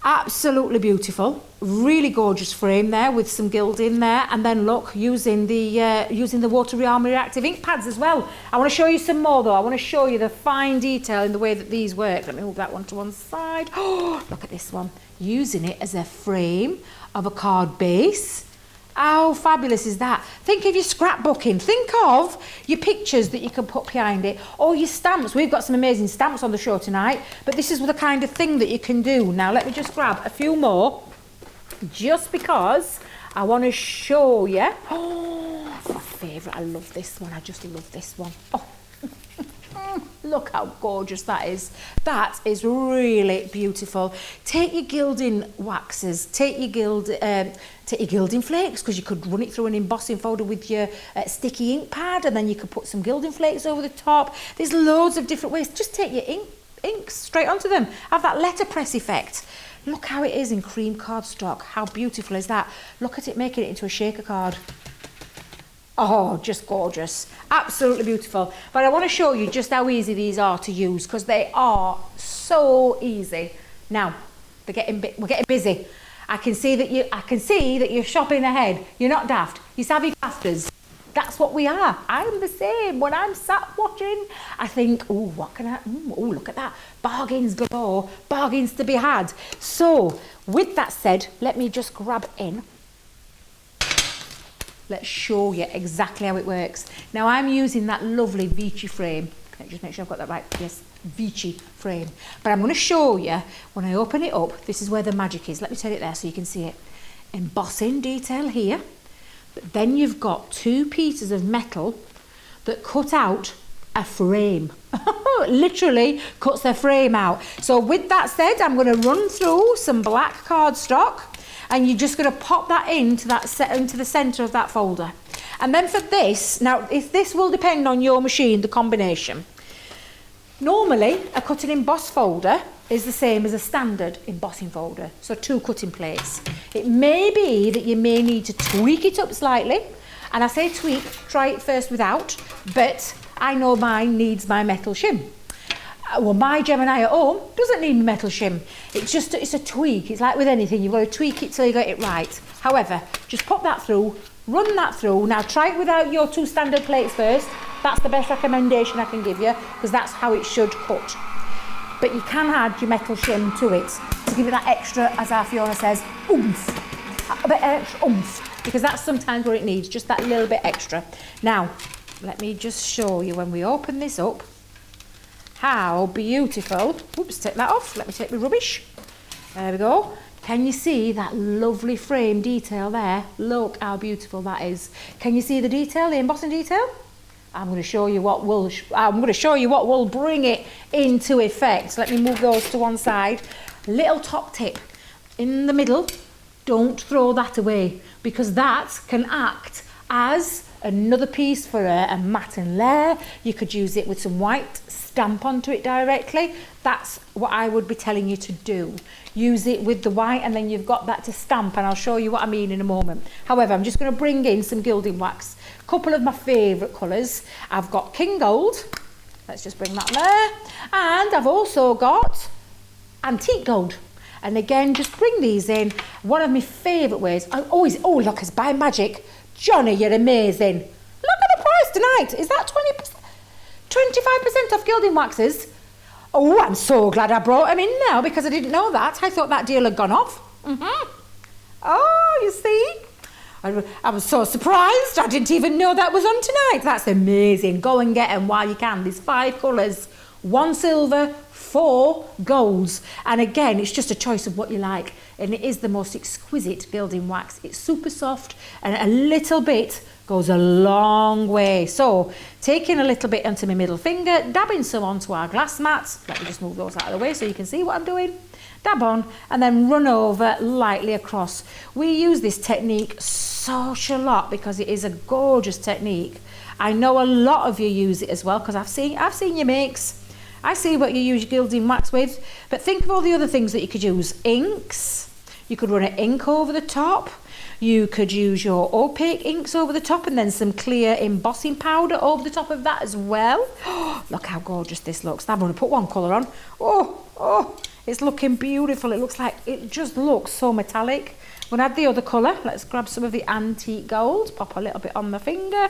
Absolutely beautiful. Really gorgeous frame there with some gilding there. And then look, using the Water Army Reactive ink pads as well. I want to show you some more though. I want to show you the fine detail in the way that these work. Let me move that one to one side. Oh, look at this one. Using it as a frame of a card base. How fabulous is that? Think of your scrapbooking. Think of your pictures that you can put behind it, or your stamps. We've got some amazing stamps on the show tonight, but this is the kind of thing that you can do. Now, let me just grab a few more, just because I want to show you. Oh, my favourite. I love this one. I just love this one. Oh. Look how gorgeous that is. That is really beautiful. Take your gilding waxes, take your gilding flakes, because you could run it through an embossing folder with your sticky ink pad, and then you could put some gilding flakes over the top. There's loads of different ways. Just take your ink straight onto them. Have that letterpress effect. Look how it is in cream cardstock. How beautiful is that? Look at it making it into a shaker card. Oh, just gorgeous. Absolutely beautiful. But I want to show you just how easy these are to use, because they are so easy. Now, we're getting busy. I can see that you're shopping ahead. You're not daft. You're savvy crafters. That's what we are. I'm the same. When I'm sat watching, I think, oh, what can I, oh, look at that. Bargains galore. Bargains to be had. So, with that said, let me just grab in. Let's show you exactly how it works. Now I'm using that lovely Vichy frame. Can I just make sure I've got that right? Yes, Vichy frame. But I'm going to show you, when I open it up, this is where the magic is. Let me turn it there so you can see it. Embossing detail here. But then you've got two pieces of metal that cut out a frame. Literally cuts their frame out. So with that said, I'm going to run through some black cardstock. And you're just going to pop that into the centre of that folder. And then for this, now if this will depend on your machine, the combination. Normally, a cut and emboss folder is the same as a standard embossing folder. So 2 cutting plates. It may be that you may need to tweak it up slightly. And I say tweak, try it first without. But I know mine needs my metal shim. Well, my Gemini at home doesn't need metal shim. It's a tweak. It's like with anything, you've got to tweak it till you get it right. However, just pop that through, run that through. Now try it without your 2 standard plates first. That's the best recommendation I can give you, because that's how it should cut. But you can add your metal shim to it to give it that extra, as our Fiona says, oomph. A bit extra oomph, because that's sometimes what it needs, just that little bit extra. Now, let me just show you when we open this up. How beautiful. Oops, take that off. Let me take the rubbish. There we go. Can you see that lovely frame detail there? Look how beautiful that is. Can you see the detail, the embossing detail? I'm going to show you what will bring it into effect. Let me move those to one side. Little top tip in the middle. Don't throw that away, because that can act as another piece for a matte layer. You could use it with some white, stamp onto it directly. That's what I would be telling you to do. Use it with the white, and then you've got that to stamp, and I'll show you what I mean in a moment. However, I'm just going to bring in some gilding wax. A couple of my favourite colours. I've got King Gold. Let's just bring that there. And I've also got Antique Gold. And again, just bring these in. One of my favourite ways. I always, oh look, it's by magic. Johnny, you're amazing. Look at the price tonight. Is that 20%? 25% off gilding waxes. Oh, I'm so glad I brought them in now, because I didn't know that. I thought that deal had gone off. Oh, you see? I was so surprised. I didn't even know that was on tonight. That's amazing. Go and get them while you can. There's 5 colours. 1 silver, 4 golds. And again, it's just a choice of what you like. And it is the most exquisite gilding wax. It's super soft, and a little bit goes a long way. So taking a little bit onto my middle finger, dabbing some onto our glass mats. Let me just move those out of the way so you can see what I'm doing. dab on, and then run over lightly across. We use this technique such a lot because it is a gorgeous technique. I know a lot of you use it as well because I've seen your makes. I see what you use your gilding wax with, but think of all the other things that you could use. Inks, you could run an ink over the top. You could use your opaque inks over the top and then some clear embossing powder over the top of that as well. Oh, look how gorgeous this looks. I'm going to put one colour on. Oh, it's looking beautiful. It just looks so metallic. I'm going to add the other colour. Let's grab some of the antique gold, pop a little bit on my finger,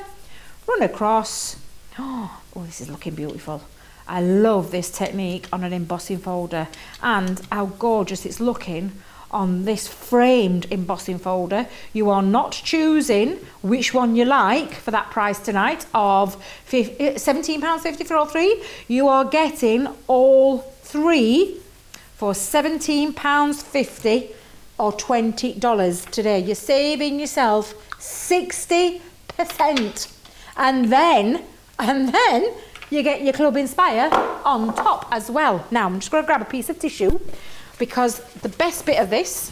run across. Oh, this is looking beautiful. I love this technique on an embossing folder and how gorgeous it's looking on this framed embossing folder. You are not choosing which one you like for that price tonight of £17.50 for all three. You are getting all three for £17.50 or $20 today. You're saving yourself 60%. And then you get your Club Inspire on top as well. Now I'm just going to grab a piece of tissue because the best bit of this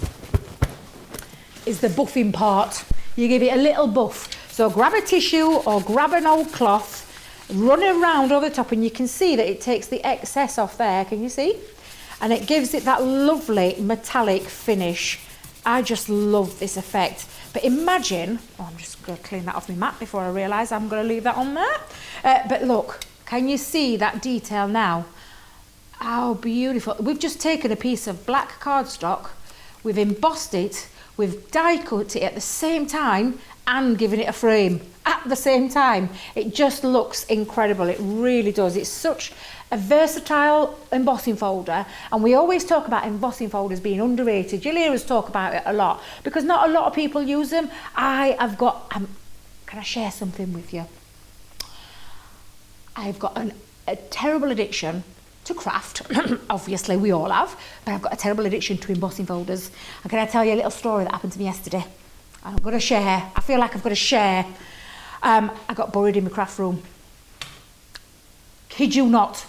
is the buffing part. You give it a little buff. So grab a tissue or grab an old cloth, run it around over the top, and you can see that it takes the excess off there. Can you see? And it gives it that lovely metallic finish. I just love this effect. But imagine, I'm just going to clean that off my mat before I realise I'm going to leave that on there. But look, can you see that detail now? How beautiful. We've just taken a piece of black cardstock, we've embossed it, we've die cut it at the same time and given it a frame at the same time. It just looks incredible. It really does. It's such a versatile embossing folder, and we always talk about embossing folders being underrated. You'll hear us talk about it a lot because not a lot of people use them. I have got, can I share something with you? I've got a terrible addiction to craft. Obviously we all have, but I've got a terrible addiction to embossing folders. And can I tell you a little story that happened to me yesterday? I'm going to share. I feel like I've got to share. I got buried in my craft room. Kid you not.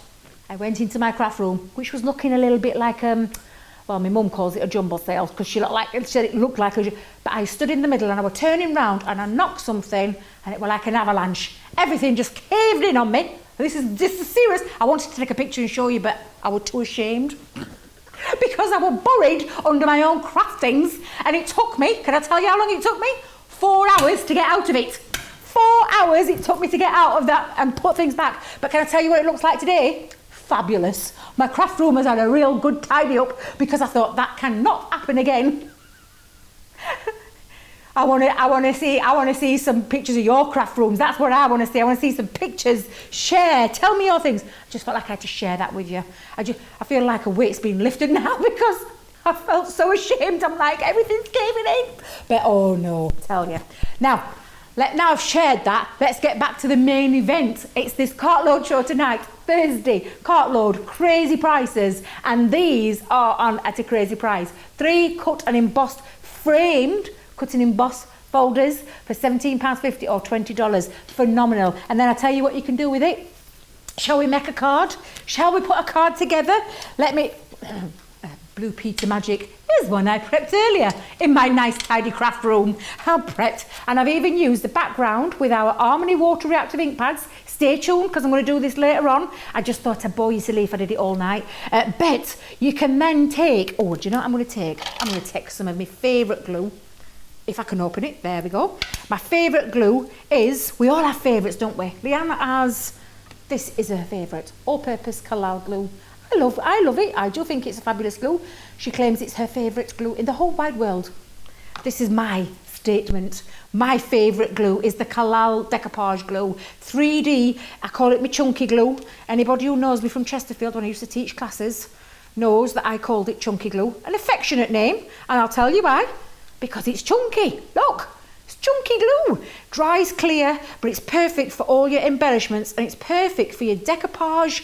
I went into my craft room, which was looking a little bit like, well, my mum calls it a jumble sale because she said it looked like a, but I stood in the middle and I was turning round and I knocked something and it was like an avalanche. Everything just caved in on me. This is serious. I wanted to take a picture and show you, but I was too ashamed because I was buried under my own craft things, and it took me, can I tell you how long it took me? 4 hours to get out of it. 4 hours it took me to get out of that and put things back. But can I tell you what it looks like today? Fabulous. My craft room has had a real good tidy up because I thought that cannot happen again. I want to see some pictures of your craft rooms. That's what I want to see. I want to see some pictures. Share. Tell me your things. I just felt like I had to share that with you. I feel like a weight's been lifted now because I felt so ashamed. I'm like, everything's caving in. But oh no, tell you. Now I've shared that. Let's get back to the main event. It's this Cartload show tonight, Thursday. Cartload, crazy prices, and these are on at a crazy price. 3 cut and embossed, framed cut and embossed folders for £17.50 or $20. Phenomenal. And then I'll tell you what you can do with it. Shall we make a card? Shall we put a card together? Let me... Blue Peter Magic. Here's one I prepped earlier in my nice tidy craft room. I'm prepped, and I've even used the background with our Harmony water reactive ink pads. Stay tuned because I'm going to do this later on. I just thought I'd bore you silly if I did it all night. But you can then take, do you know what I'm going to take? I'm going to take some of my favourite glue. If I can open it, there we go. My favourite glue is, we all have favourites, don't we? Leanna has, this is her favourite, all-purpose Cartload glue. I love it. I do think it's a fabulous glue. She claims it's her favourite glue in the whole wide world. This is my statement. My favourite glue is the Cartload decoupage glue. 3D, I call it my chunky glue. Anybody who knows me from Chesterfield when I used to teach classes knows that I called it chunky glue. An affectionate name, and I'll tell you why. Because it's chunky. Look, it's chunky glue. Dries clear, but it's perfect for all your embellishments, and it's perfect for your decoupage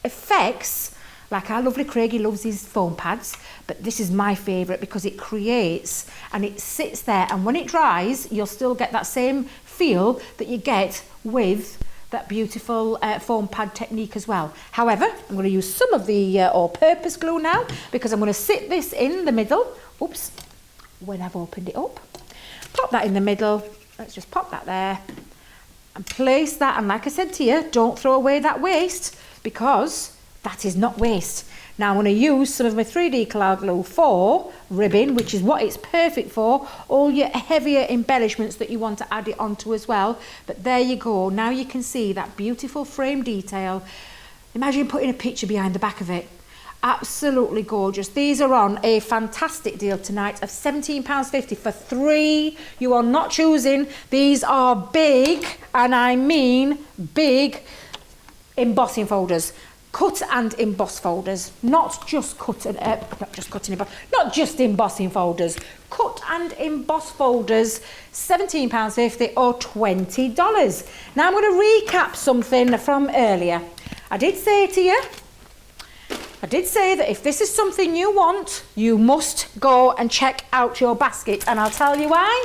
effects. Like our lovely Craigie loves his foam pads, but this is my favourite because it creates and it sits there, and when it dries, you'll still get that same feel that you get with that beautiful foam pad technique as well. However, I'm going to use some of the all-purpose glue now because I'm going to sit this in the middle. Oops, when I've opened it up. Pop that in the middle. Let's just pop that there and place that. And like I said to you, don't throw away that waste because that is not waste. Now I'm going to use some of my 3D cloud glue for ribbon, which is what it's perfect for, all your heavier embellishments that you want to add it onto as well. But there you go. Now you can see that beautiful frame detail. Imagine putting a picture behind the back of it. Absolutely gorgeous. These are on a fantastic deal tonight of £17.50 for 3. You are not choosing. These are big, and I mean big, embossing folders. Cut and emboss folders, not just embossing folders. Cut and emboss folders, £17.50 or $20. Now I'm going to recap something from earlier. I did say that if this is something you want, you must go and check out your basket, and I'll tell you why.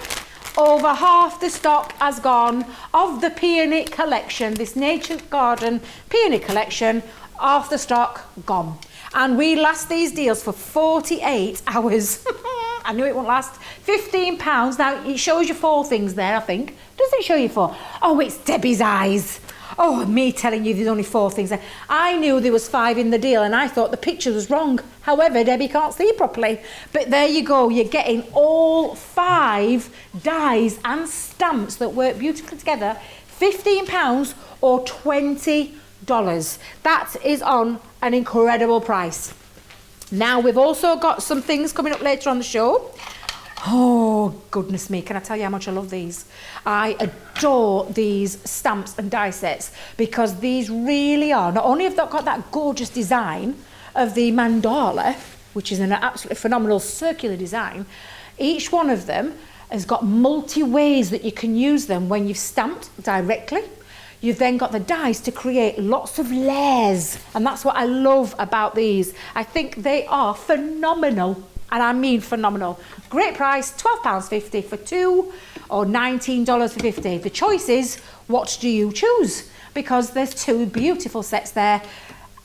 Over half the stock has gone of the peony collection, this Nature Garden peony collection. Half the stock gone, and we last these deals for 48 hours. I knew it wouldn't last. £15. Now it shows you 4 things there, I think. Does it show you 4? Oh, it's Debbie's eyes. Oh, me telling you there's only 4 things there. I knew there was 5 in the deal, and I thought the picture was wrong. However, Debbie can't see properly. But there you go. You're getting all 5 dies and stamps that work beautifully together. £15 or $20. That is on an incredible price. Now we've also got some things coming up later on the show. Oh goodness me, can I tell you how much I love these? I adore these stamps and die sets because these really are, not only have they got that gorgeous design of the mandala, which is an absolutely phenomenal circular design, each one of them has got multi ways that you can use them when you've stamped directly. You've then got the dies to create lots of layers, and that's what I love about these. I think they are phenomenal, and I mean phenomenal. Great price, £12.50 for 2 or $19 for 50. The choice is, what do you choose? Because there's 2 beautiful sets there.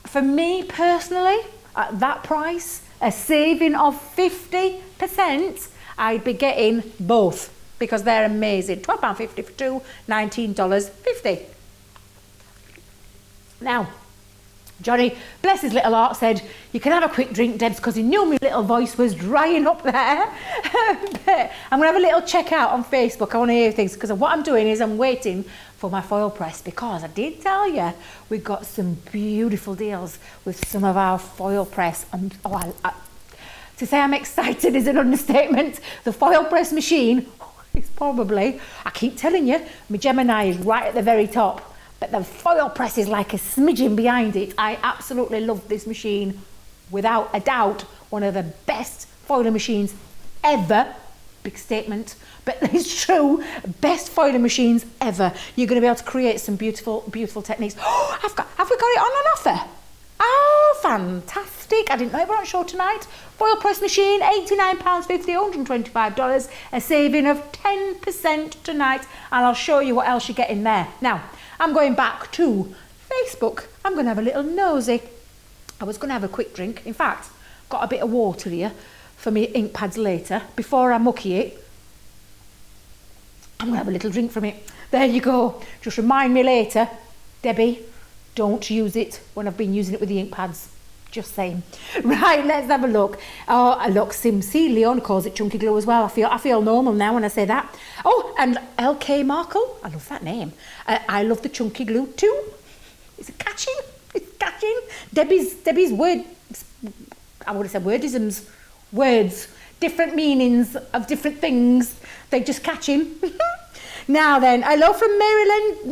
For me personally, at that price, a saving of 50%, I'd be getting both because they're amazing. £12.50 for 2, $19.50. Now, Johnny, bless his little heart, said, you can have a quick drink, Debs, because he knew my little voice was drying up there. But I'm going to have a little check out on Facebook. I want to hear things, because what I'm doing is I'm waiting for my foil press, because I did tell you we've got some beautiful deals with some of our foil press. And to say I'm excited is an understatement. The foil press machine is probably, I keep telling you, my Gemini is right at the very top. But the foil press is like a smidgen behind it. I absolutely love this machine. Without a doubt, one of the best foiler machines ever. Big statement, but it's true. Best foiler machines ever. You're going to be able to create some beautiful, beautiful techniques. Oh, have we got it on an offer? Oh, fantastic. I didn't know it was on show tonight. Foil press machine, £89.50, $125. A saving of 10% tonight. And I'll show you what else you get in there. Now, I'm going back to Facebook. I'm going to have a little nosy. I was going to have a quick drink. In fact, got a bit of water here for me ink pads later. Before I mucky it, I'm going to have a little drink from it. There you go. Just remind me later, Debbie, don't use it when I've been using it with the ink pads. Just saying. Right, let's have a look. Oh, look, see, Leon calls it chunky glue as well. I feel normal now when I say that. Oh, and LK Markle. I love that name. I love the chunky glue too. Is it catching? It's catching. Debbie's word, I would have said wordisms. Words. Different meanings of different things. They just catch him. Now then, hello from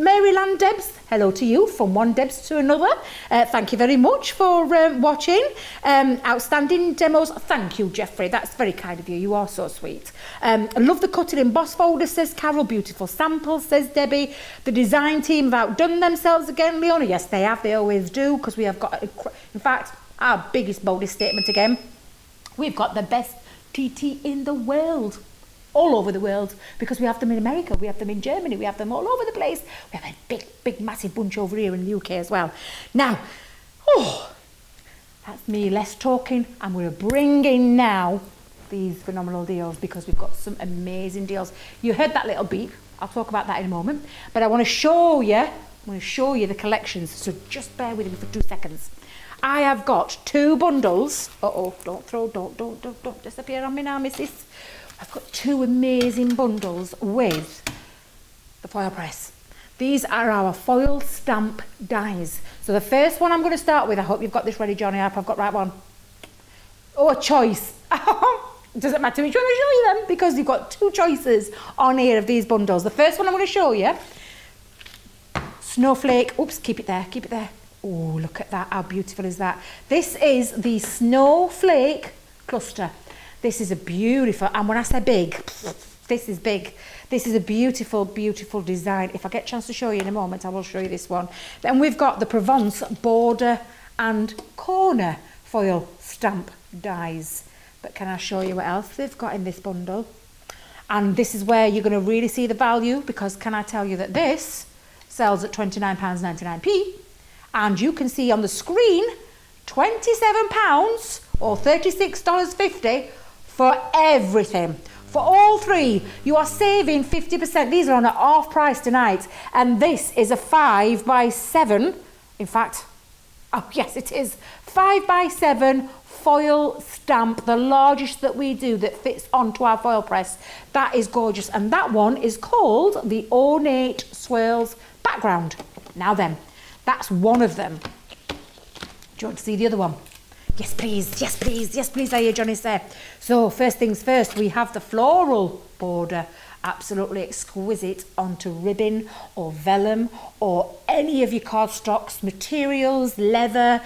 Maryland Debs. Hello to you, from one Debs to another. Thank you very much for watching. Outstanding demos. Thank you, Jeffrey. That's very kind of you. You are so sweet. I love the cut and emboss folder, says Carol. Beautiful samples, says Debbie. The design team have outdone themselves again, Leona. Yes, they have. They always do, because we have got, in fact, our biggest, boldest statement again. We've got the best TT in the world. all over the world, because we have them in America, we have them in Germany, we have them all over the place. We have a big, massive bunch over here in the UK as well. Now, that's me less talking, and we're bringing now these phenomenal deals, because we've got some amazing deals. You heard that little beep. I'll talk about that in a moment, but I want to show you the collections, so just bear with me for 2 seconds. I have got 2 bundles. Don't disappear on me now, missus. I've got 2 amazing bundles with the foil press. These are our foil stamp dies. So the first one I'm going to start with, I hope you've got this ready, Johnny. I hope I've got the right one. Oh, a choice. Doesn't matter which one I show you them, because you've got 2 choices on here of these bundles. The first one I'm going to show you, Snowflake. Oops, keep it there. Oh, look at that. How beautiful is that? This is the Snowflake Cluster. This is a beautiful, and when I say big, this is big. This is a beautiful, beautiful design. If I get a chance to show you in a moment, I will show you this one. Then we've got the Provence border and corner foil stamp dies. But can I show you what else they've got in this bundle? And this is where you're going to really see the value, because can I tell you that this sells at £29.99p, and you can see on the screen £27 or $36.50 for everything. For all 3, you are saving 50%. These are on an half price tonight, and this is a 5x7. In fact, oh yes, it is 5x7 foil stamp, the largest that we do, that fits onto our foil press. That is gorgeous, and that one is called the Ornate Swirls Background. Now then, that's one of them. Do you want to see the other one? Yes, please. Yes, please. Yes, please, I hear Johnny say. So first things first, we have the floral border. Absolutely exquisite onto ribbon or vellum or any of your cardstocks, materials, leather,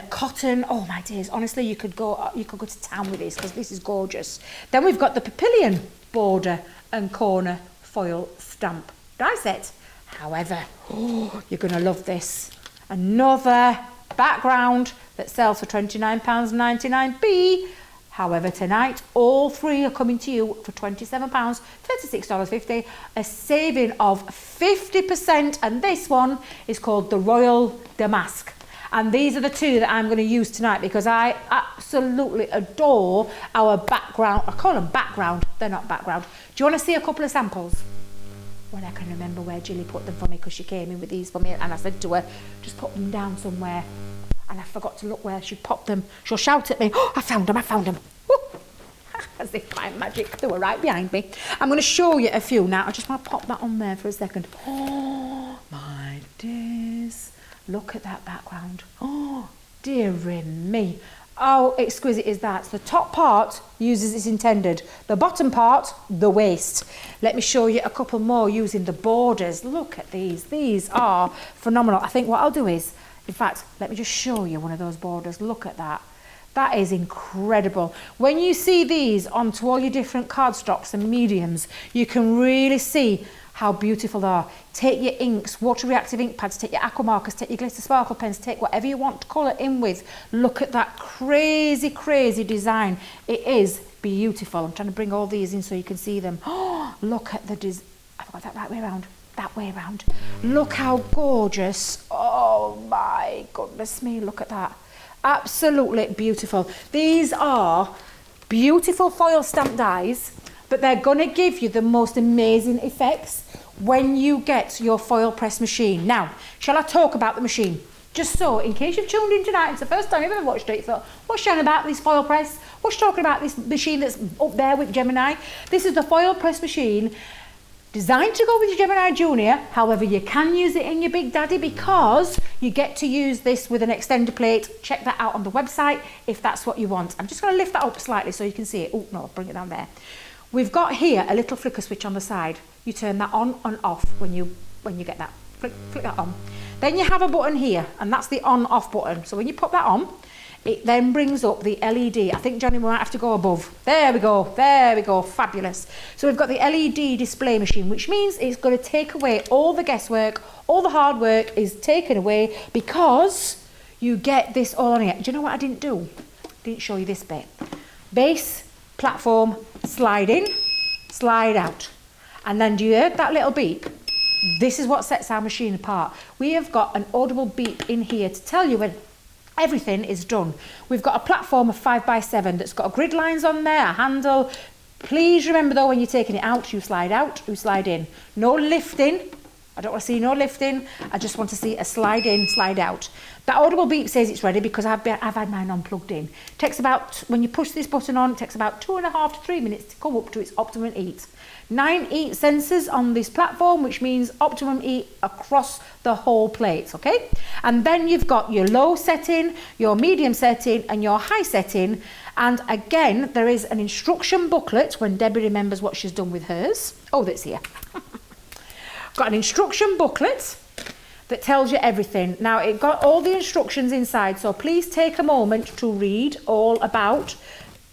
cotton. Oh my days, honestly, you could go to town with this, because this is gorgeous. Then we've got the Papillion border and corner foil stamp die set. However, you're going to love this. Another background that sells for £29.99p. However, tonight, all 3 are coming to you for £27, $36.50, a saving of 50%. And this one is called the Royal Damask. And these are the 2 that I'm going to use tonight, because I absolutely adore our background. I call them background. They're not background. Do you want to see a couple of samples? When I can remember where Jilly put them for me, because she came in with these for me, and I said to her, just put them down somewhere. And I forgot to look where she popped them. She'll shout at me, oh, I found them. As if by magic, they were right behind me. I'm going to show you a few now. I just want to pop that on there for a second. Oh, my days. Look at that background. Oh, dearie me. How exquisite is that? So the top part uses as intended. The bottom part, the waist. Let me show you a couple more using the borders. Look at these. These are phenomenal. I think what I'll do is, in fact, let me just show you one of those borders. Look at that. That is incredible. When you see these onto all your different cardstocks and mediums, you can really see how beautiful they are. Take your inks, water reactive ink pads, take your aqua markers, take your glitter sparkle pens, take whatever you want to colour in with. Look at that crazy, crazy design. It is beautiful. I'm trying to bring all these in so you can see them. Oh, look at the design. I've got that right way around. That way around. Look how gorgeous. Oh my goodness me, look at that. Absolutely beautiful. These are beautiful foil stamp dies, but they're going to give you the most amazing effects when you get your foil press machine. Now, shall I talk about the machine? Just so, in case you've tuned in tonight, it's the first time you've ever watched it, you thought, what's she on about this foil press? What's she talking about this machine that's up there with Gemini? This is the foil press machine designed to go with your Gemini Junior. However, you can use it in your Big Daddy, because you get to use this with an extender plate. Check that out on the website if that's what you want. I'm just going to lift that up slightly so you can see it. Oh no, bring it down there. We've got here a little flicker switch on the side. You turn that on and off when you get that. Flick that on. Then you have a button here, and that's the on-off button. So when you put that on, it then brings up the LED. I think Johnny might have to go above. There we go. There we go. Fabulous. So we've got the LED display machine, which means it's going to take away all the guesswork. All the hard work is taken away, because you get this all on here. Do you know what I didn't do? Didn't show you this bit. Base, platform, sliding. slide out. And then do you hear that little beep? This is what sets our machine apart. We have got an audible beep in here to tell you when everything is done. We've got a platform of 5x7 that's got grid lines on there, a handle. Please remember though, when you're taking it out, you slide in. No lifting. I don't want to see no lifting. I just want to see a slide in, slide out. That audible beep says it's ready because I've had mine unplugged in. It takes about, when you push this button on, it takes about 2.5 to 3 minutes to come up to its optimum heat. 9 heat sensors on this platform, which means optimum heat across the whole plate, okay? And then you've got your low setting, your medium setting, and your high setting. And again, there is an instruction booklet when Debbie remembers what she's done with hers. Oh, that's here. Got an instruction booklet that tells you everything. Now, it got all the instructions inside, so please take a moment to read all about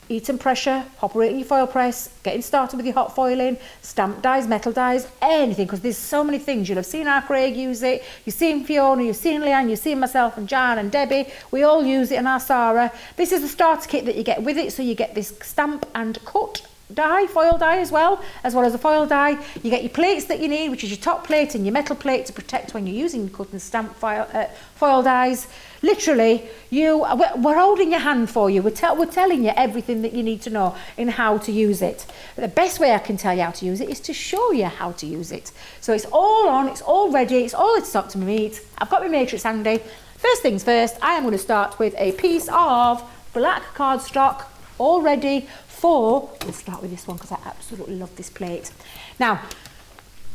heat and pressure, operating your foil press, getting started with your hot foiling, stamp dies, metal dies, anything, because there's so many things. You'll have seen our Craig use it, you've seen Fiona, you've seen Leanne, you've seen myself and Jan and Debbie. We all use it, and our Sarah. This is the starter kit that you get with it, so you get this stamp and cut die, foil die as well as a foil die. You get your plates that you need, which is your top plate and your metal plate to protect when you're using cut and stamp foil dies. Literally, we're holding your hand for you. We're telling you everything that you need to know in how to use it. But the best way I can tell you how to use it is to show you how to use it. So it's all on, it's all ready, it's all it's up to meet. I've got my matrix handy. First things first, I am going to start with a piece of black cardstock, all ready for, we'll start with this one because I absolutely love this plate. Now,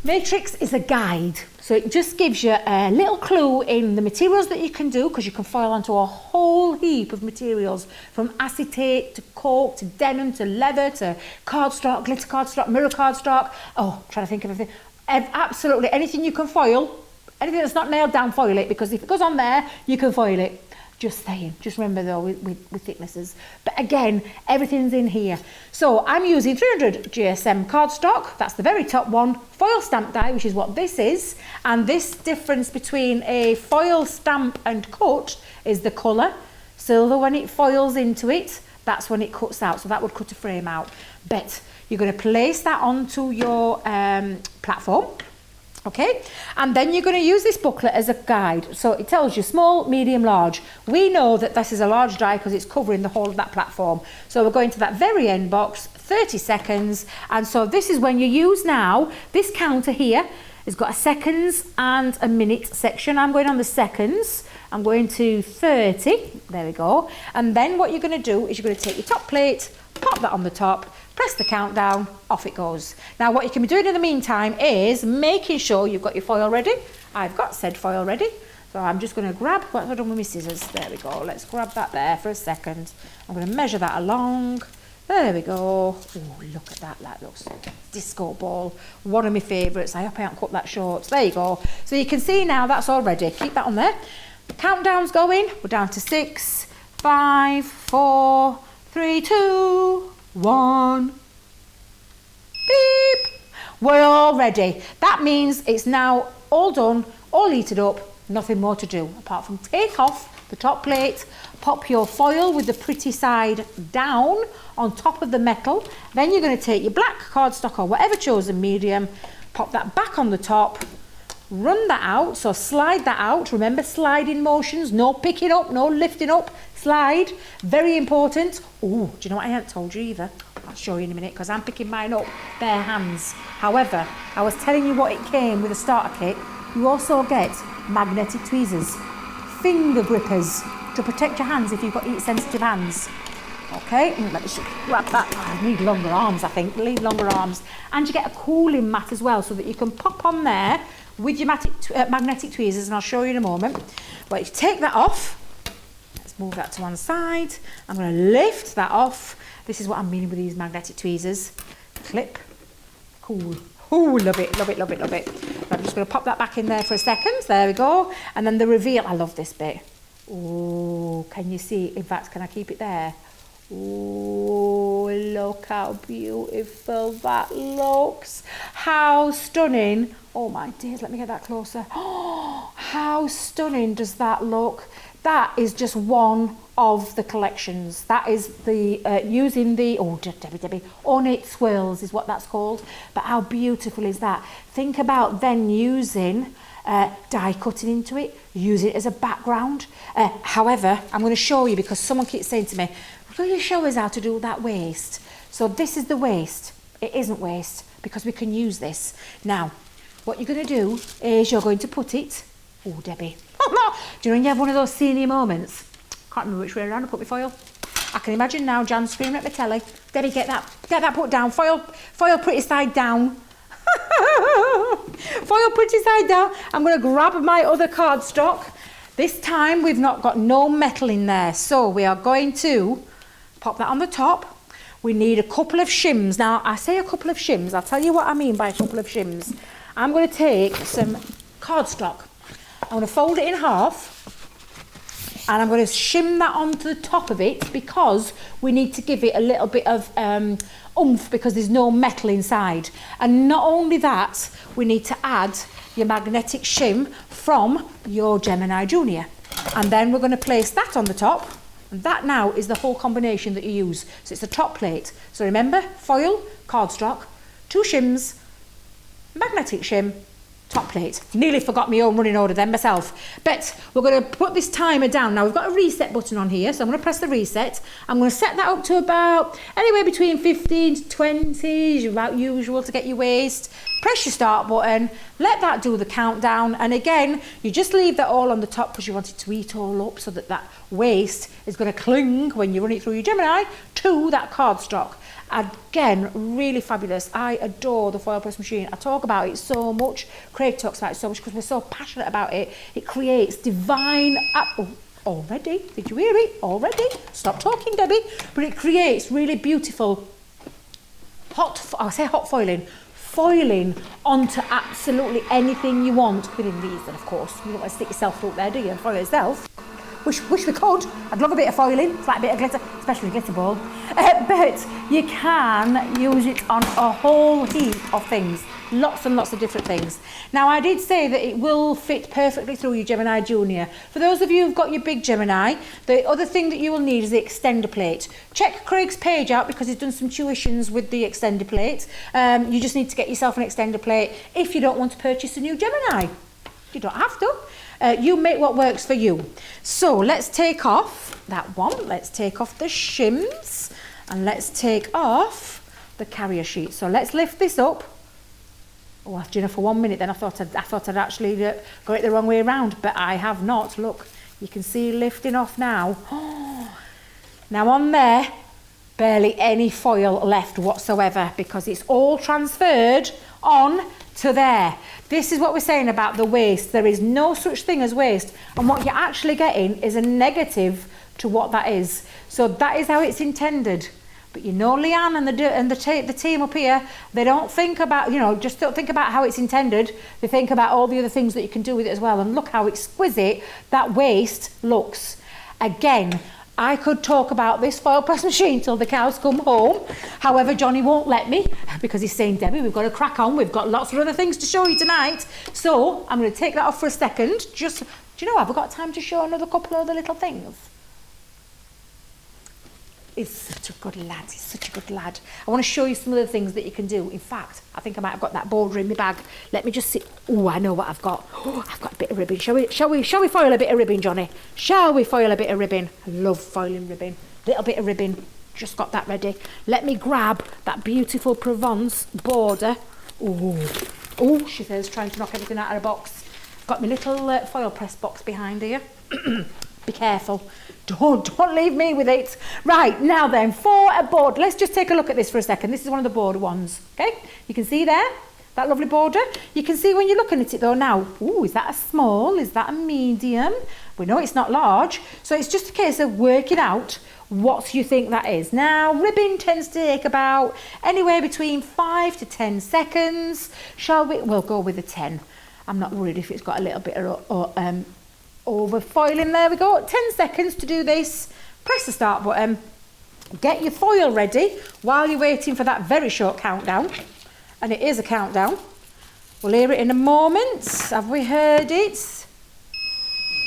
matrix is a guide, so it just gives you a little clue in the materials that you can do, because you can foil onto a whole heap of materials, from acetate to cork to denim to leather to cardstock, glitter cardstock, mirror cardstock. Oh, I'm trying to think of everything. Absolutely anything you can foil, anything that's not nailed down, foil it, because if it goes on there, you can foil it. Just saying, just remember though with thicknesses. But again, everything's in here. So I'm using 300 GSM cardstock, that's the very top one, foil stamp die, which is what this is. And this difference between a foil stamp and cut is the colour. Silver, when it foils into it, that's when it cuts out. So that would cut a frame out. But you're going to place that onto your platform. Okay, and then you're going to use this booklet as a guide. So it tells you small, medium, large. We know that this is a large die because it's covering the whole of that platform. So we're going to that very end box, 30 seconds. And so this is when you use now, this counter here has got a seconds and a minute section. I'm going on the seconds. I'm going to 30. There we go. And then what you're going to do is you're going to take your top plate, pop that on the top, press the countdown, off it goes. Now what you can be doing in the meantime is making sure you've got your foil ready. I've got said foil ready. So I'm just going to grab, what have I done with my scissors? There we go. Let's grab that there for a second. I'm going to measure that along. There we go. Oh, look at that. That looks disco ball. One of my favourites. I hope I haven't cut that short. There you go. So you can see now that's all ready. Keep that on there. Countdown's going. We're down to 6, 5, 4, 3, 2, 1. Beep. We're all ready. That means it's now all done, all heated up, nothing more to do apart from take off the top plate, pop your foil with the pretty side down on top of the metal. Then you're going to take your black cardstock or whatever chosen medium, pop that back on the top, run that out, so slide that out. Remember, sliding motions, no picking up, no lifting up, slide, very important. Oh, do you know what I haven't told you either? I'll show you in a minute because I'm picking mine up bare hands. However, I was telling you what it came with a starter kit. You also get magnetic tweezers, finger grippers to protect your hands if you've got heat sensitive hands. Okay, let me just grab that. I need longer arms, I think, need longer arms. And you get a cooling mat as well so that you can pop on there with your magnetic tweezers, and I'll show you in a moment. But you take that off. Let's move that to one side. I'm going to lift that off. This is what I'm meaning with these magnetic tweezers. Clip. Cool. Oh, love it, love it, love it, love it. I'm just going to pop that back in there for a second. There we go. And then the reveal. I love this bit. Oh, can you see? In fact, can I keep it there? Oh, look how beautiful that looks. How stunning. Oh my dears, let me get that closer. Oh, how stunning does that look? that is just one of the collections. That is the using the Debbie ornate swirls is what that's called. But how beautiful is that? Think about then using die cutting into it, use it as a background. However, I'm going to show you, because someone keeps saying to me, will you show us how to do that waist? So this is the waist. It isn't waist, because we can use this. Now, what you're going to do is you're going to put it, oh Debbie, do you know when you have one of those senior moments? Can't remember which way around I put my foil. I can imagine now Jan screaming at my telly, Debbie, get that put down, foil pretty side down. Foil pretty side down. I'm going to grab my other cardstock. This time we've not got no metal in there, so we are going to pop that on the top. We need a couple of shims. Now I say a couple of shims, I'll tell you what I mean by a couple of shims. I'm going to take some cardstock, I'm going to fold it in half, and I'm going to shim that onto the top of it, because we need to give it a little bit of oomph, because there's no metal inside. And not only that, we need to add your magnetic shim from your Gemini Junior. And then we're going to place that on the top. And that now is the whole combination that you use. So it's a top plate. So remember, foil, cardstock, 2 shims, magnetic shim, top plate. Nearly forgot my own running order then myself. But we're going to put this timer down. Now we've got a reset button on here, so I'm going to press the reset. I'm going to set that up to about anywhere between 15 to 20, about usual to get your waist. Press your start button, let that do the countdown, and again you just leave that all on the top because you want it to eat all up, so that that waist is going to cling when you run it through your Gemini to that cardstock. Again, really fabulous. I adore the foil press machine. I talk about it so much. Craig talks about it so much because we're so passionate about it. It creates divine... already? Did you hear it? Already? Stop talking, Debbie. But it creates really beautiful hot foiling onto absolutely anything you want within reason, of course. You don't want to stick yourself up there, do you, and foil yourself? Wish we could. I'd love a bit of foiling. It's like a bit of glitter, especially a glitter ball. But you can use it on a whole heap of things. Lots and lots of different things. Now, I did say that it will fit perfectly through your Gemini Junior. For those of you who've got your big Gemini, the other thing that you will need is the extender plate. Check Craig's page out because he's done some tuitions with the extender plate. You just need to get yourself an extender plate if you don't want to purchase a new Gemini. You don't have to. You make what works for you. So let's take off that one. Let's take off the shims and let's take off the carrier sheet. So let's lift this up. Oh, do you know, for 1 minute then I thought I'd actually got it the wrong way around, but I have not. Look, you can see lifting off now. Oh, now on there, barely any foil left whatsoever because it's all transferred on to there. This is what we're saying about the waste. There is no such thing as waste, and what you're actually getting is a negative to what that is. So that is how it's intended. But you know, Leanne and the team up here, they don't think about, you know, just don't think about how it's intended. They think about all the other things that you can do with it as well. And look how exquisite that waist looks. Again, I could talk about this foil press machine till the cows come home. However, Johnny won't let me because he's saying, Debbie, we've got to crack on. We've got lots of other things to show you tonight. So I'm going to take that off for a second. Just, do you know, have we got time to show another couple of other little things? He's such a good lad. He's such a good lad. I want to show you some of the things that you can do. In fact, I think I might have got that border in my bag. Let me just see. Oh, I know what I've got. Oh, I've got a bit of ribbon. Shall we foil a bit of ribbon, Johnny? Shall we foil a bit of ribbon? I love foiling ribbon. Little bit of ribbon. Just got that ready. Let me grab that beautiful Provence border. Oh, she says, trying to knock everything out of her box. Got my little foil press box behind here. Be careful. Don't leave me with it. Right, now then, for a board, let's just take a look at this for a second. This is one of the border ones, okay? You can see there, that lovely border. You can see when you're looking at it though now, ooh, is that a small? Is that a medium? We know it's not large, so it's just a case of working out what you think that is. Now, ribbon tends to take about anywhere between 5 to 10 seconds. We'll go with a 10. I'm not worried if it's got a little bit of over foiling. There we go. 10 seconds to do this. Press the start button. Get your foil ready while you're waiting for that very short countdown. And it is a countdown. We'll hear it in a moment. Have we heard it?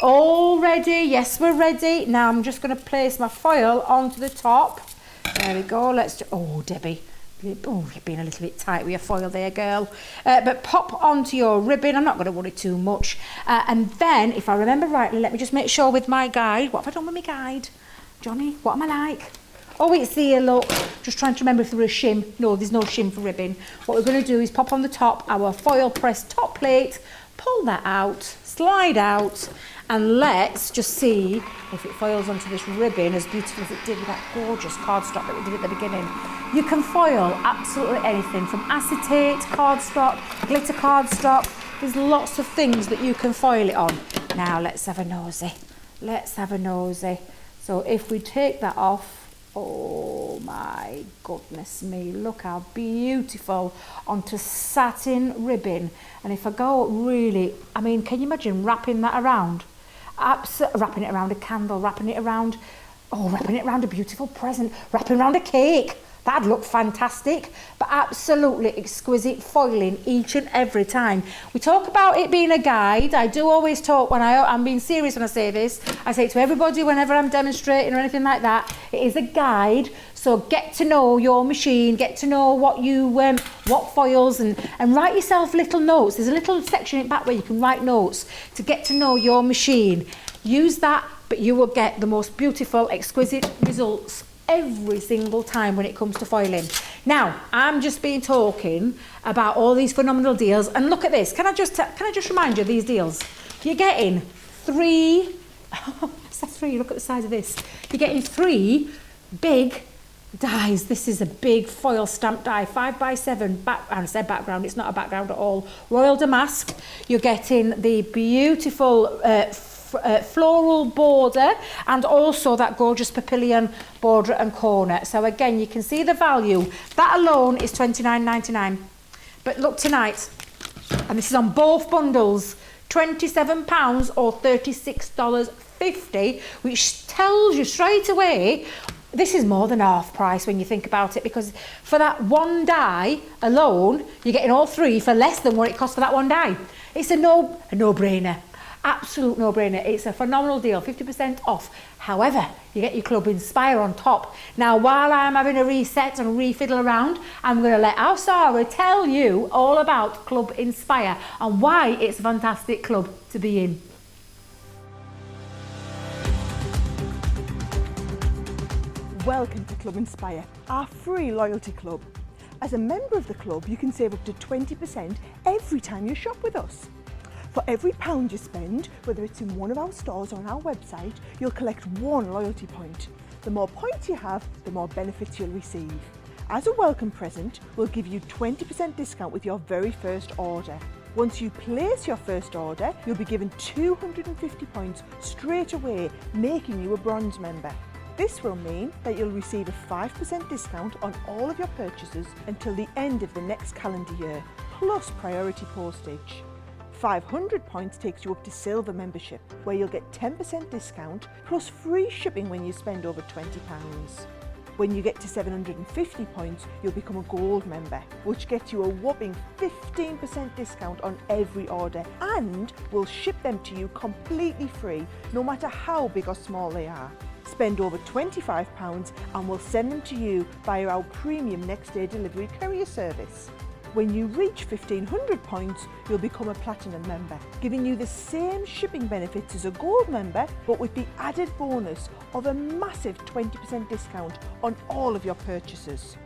All ready, yes, we're ready. Now I'm just going to place my foil onto the top. There we go, oh, Debbie. Oh, you've been a little bit tight with your foil there, girl. But pop onto your ribbon. I'm not going to worry too much. And then, if I remember rightly, let me just make sure with my guide. What have I done with my guide? Johnny, what am I like? Oh, it's here, look. Just trying to remember if there was a shim. No, there's no shim for ribbon. What we're going to do is pop on the top our foil press top plate, pull that out, slide out, and let's just see if it foils onto this ribbon as beautiful as it did with that gorgeous cardstock that we did at the beginning. You can foil absolutely anything from acetate, cardstock, glitter cardstock. There's lots of things that you can foil it on. Now let's have a nosy. Let's have a nosy. So if we take that off, oh my goodness me, look how beautiful onto satin ribbon. And if I go really, I mean, can you imagine wrapping that around? Wrapping it around a candle, wrapping it around a beautiful present, wrapping around a cake. That'd look fantastic, but absolutely exquisite foiling each and every time. We talk about it being a guide. I do always talk, when I'm being serious when I say this, I say it to everybody whenever I'm demonstrating or anything like that, it is a guide. So get to know your machine, get to know what you what foils, and write yourself little notes. There's a little section in the back where you can write notes to get to know your machine. Use that, but you will get the most beautiful, exquisite results every single time when it comes to foiling. Now, I'm just been talking about all these phenomenal deals, and look at this. Can I just remind you of these deals? You're getting 3. What's that 3? Look at the size of this. You're getting 3 big dies. This is a big foil stamp die, 5x7 I said background, it's not a background at all. Royal Damask. You're getting the beautiful floral border, and also that gorgeous papillion border and corner. So again, you can see the value. That alone is £29.99. But look tonight, and this is on both bundles, £27 or $36.50, which tells you straight away this is more than half price when you think about it, because for that one die alone, you're getting all 3 for less than what it costs for that one die. It's a no-brainer. Absolute no-brainer. It's a phenomenal deal, 50% off. However, you get your Club Inspire on top. Now, while I'm having a reset and refiddle around, I'm going to let our Sarah tell you all about Club Inspire and why it's a fantastic club to be in. Welcome to Club Inspire, our free loyalty club. As a member of the club, you can save up to 20% every time you shop with us. For every £1 you spend, whether it's in one of our stores or on our website, you'll collect 1 loyalty point. The more points you have, the more benefits you'll receive. As a welcome present, we'll give you 20% discount with your very first order. Once you place your first order, you'll be given 250 points straight away, making you a bronze member. This will mean that you'll receive a 5% discount on all of your purchases until the end of the next calendar year, plus priority postage. 500 points takes you up to silver membership, where you'll get 10% discount plus free shipping when you spend over £20. When you get to 750 points, you'll become a gold member, which gets you a whopping 15% discount on every order, and we'll ship them to you completely free, no matter how big or small they are. Spend over £25 and we'll send them to you via our premium next day delivery courier service. When you reach 1500 points, you'll become a platinum member, giving you the same shipping benefits as a gold member, but with the added bonus of a massive 20% discount on all of your purchases.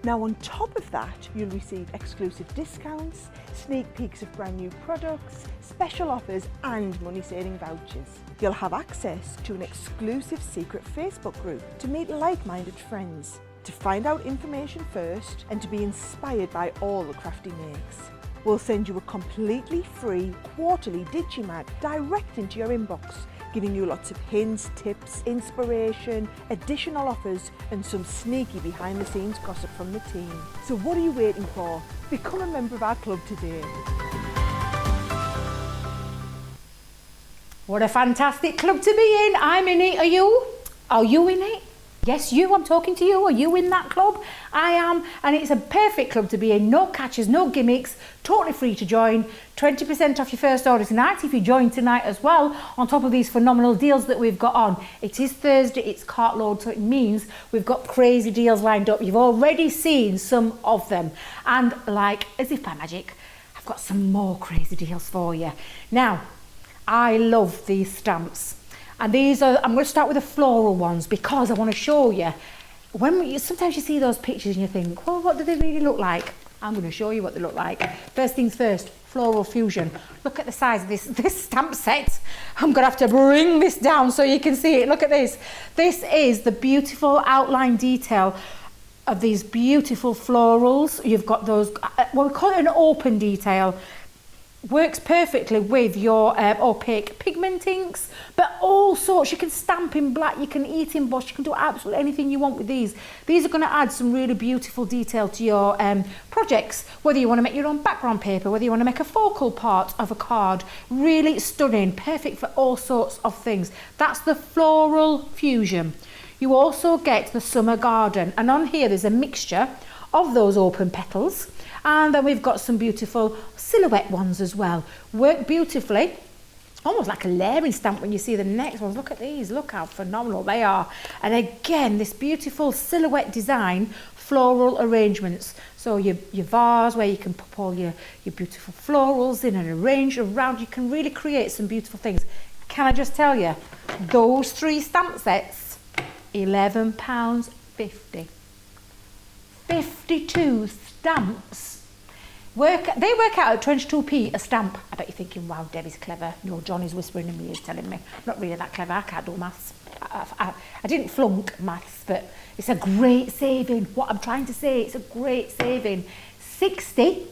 Now, on top of that, you'll receive exclusive discounts, sneak peeks of brand new products, special offers and money-saving vouchers. You'll have access to an exclusive secret Facebook group to meet like-minded friends, to find out information first and to be inspired by all the Crafty makes. We'll send you a completely free quarterly Digimag direct into your inbox, giving you lots of hints, tips, inspiration, additional offers and some sneaky behind the scenes gossip from the team. So what are you waiting for? Become a member of our club today. What a fantastic club to be in. I'm in it. Are you? Are you in it? Yes, you, I'm talking to you. Are you in that club? I am, and it's a perfect club to be in. No catches, no gimmicks, totally free to join. 20% off your first order tonight if you join tonight as well, on top of these phenomenal deals that we've got on. It is Thursday, it's Cartload, so it means we've got crazy deals lined up. You've already seen some of them, and like as if by magic, I've got some more crazy deals for you. Now, I love these stamps. And these are, I'm going to start with the floral ones because I want to show you. Sometimes you see those pictures and you think, well, what do they really look like? I'm going to show you what they look like. First things first, Floral Fusion. Look at the size of this stamp set. I'm going to have to bring this down so you can see it. Look at this. This is the beautiful outline detail of these beautiful florals. You've got those, well, we call it an open detail. Works perfectly with your opaque pigment inks, but all sorts. You can stamp in black, you can eat emboss, you can do absolutely anything you want with these. These are going to add some really beautiful detail to your projects, whether you want to make your own background paper, whether you want to make a focal part of a card. Really stunning, perfect for all sorts of things. That's the Floral Fusion. You also get the Summer Garden, and on here there's a mixture of those open petals, and then we've got some beautiful silhouette ones as well. Work beautifully, almost like a layering stamp when you see the next ones. Look at these, look how phenomenal they are. And again, this beautiful silhouette design, floral arrangements. So your vase where you can put all your beautiful florals in and arrange around. You can really create some beautiful things. Can I just tell you, those 3 stamp sets, £11.50. 52 stamps. They work out at 22p a stamp. I bet you're thinking, wow, Debbie's clever. No, Johnny's whispering in my ears telling me. I'm not really that clever, I can't do maths. I didn't flunk maths, but it's a great saving. What I'm trying to say, it's a great saving. 60,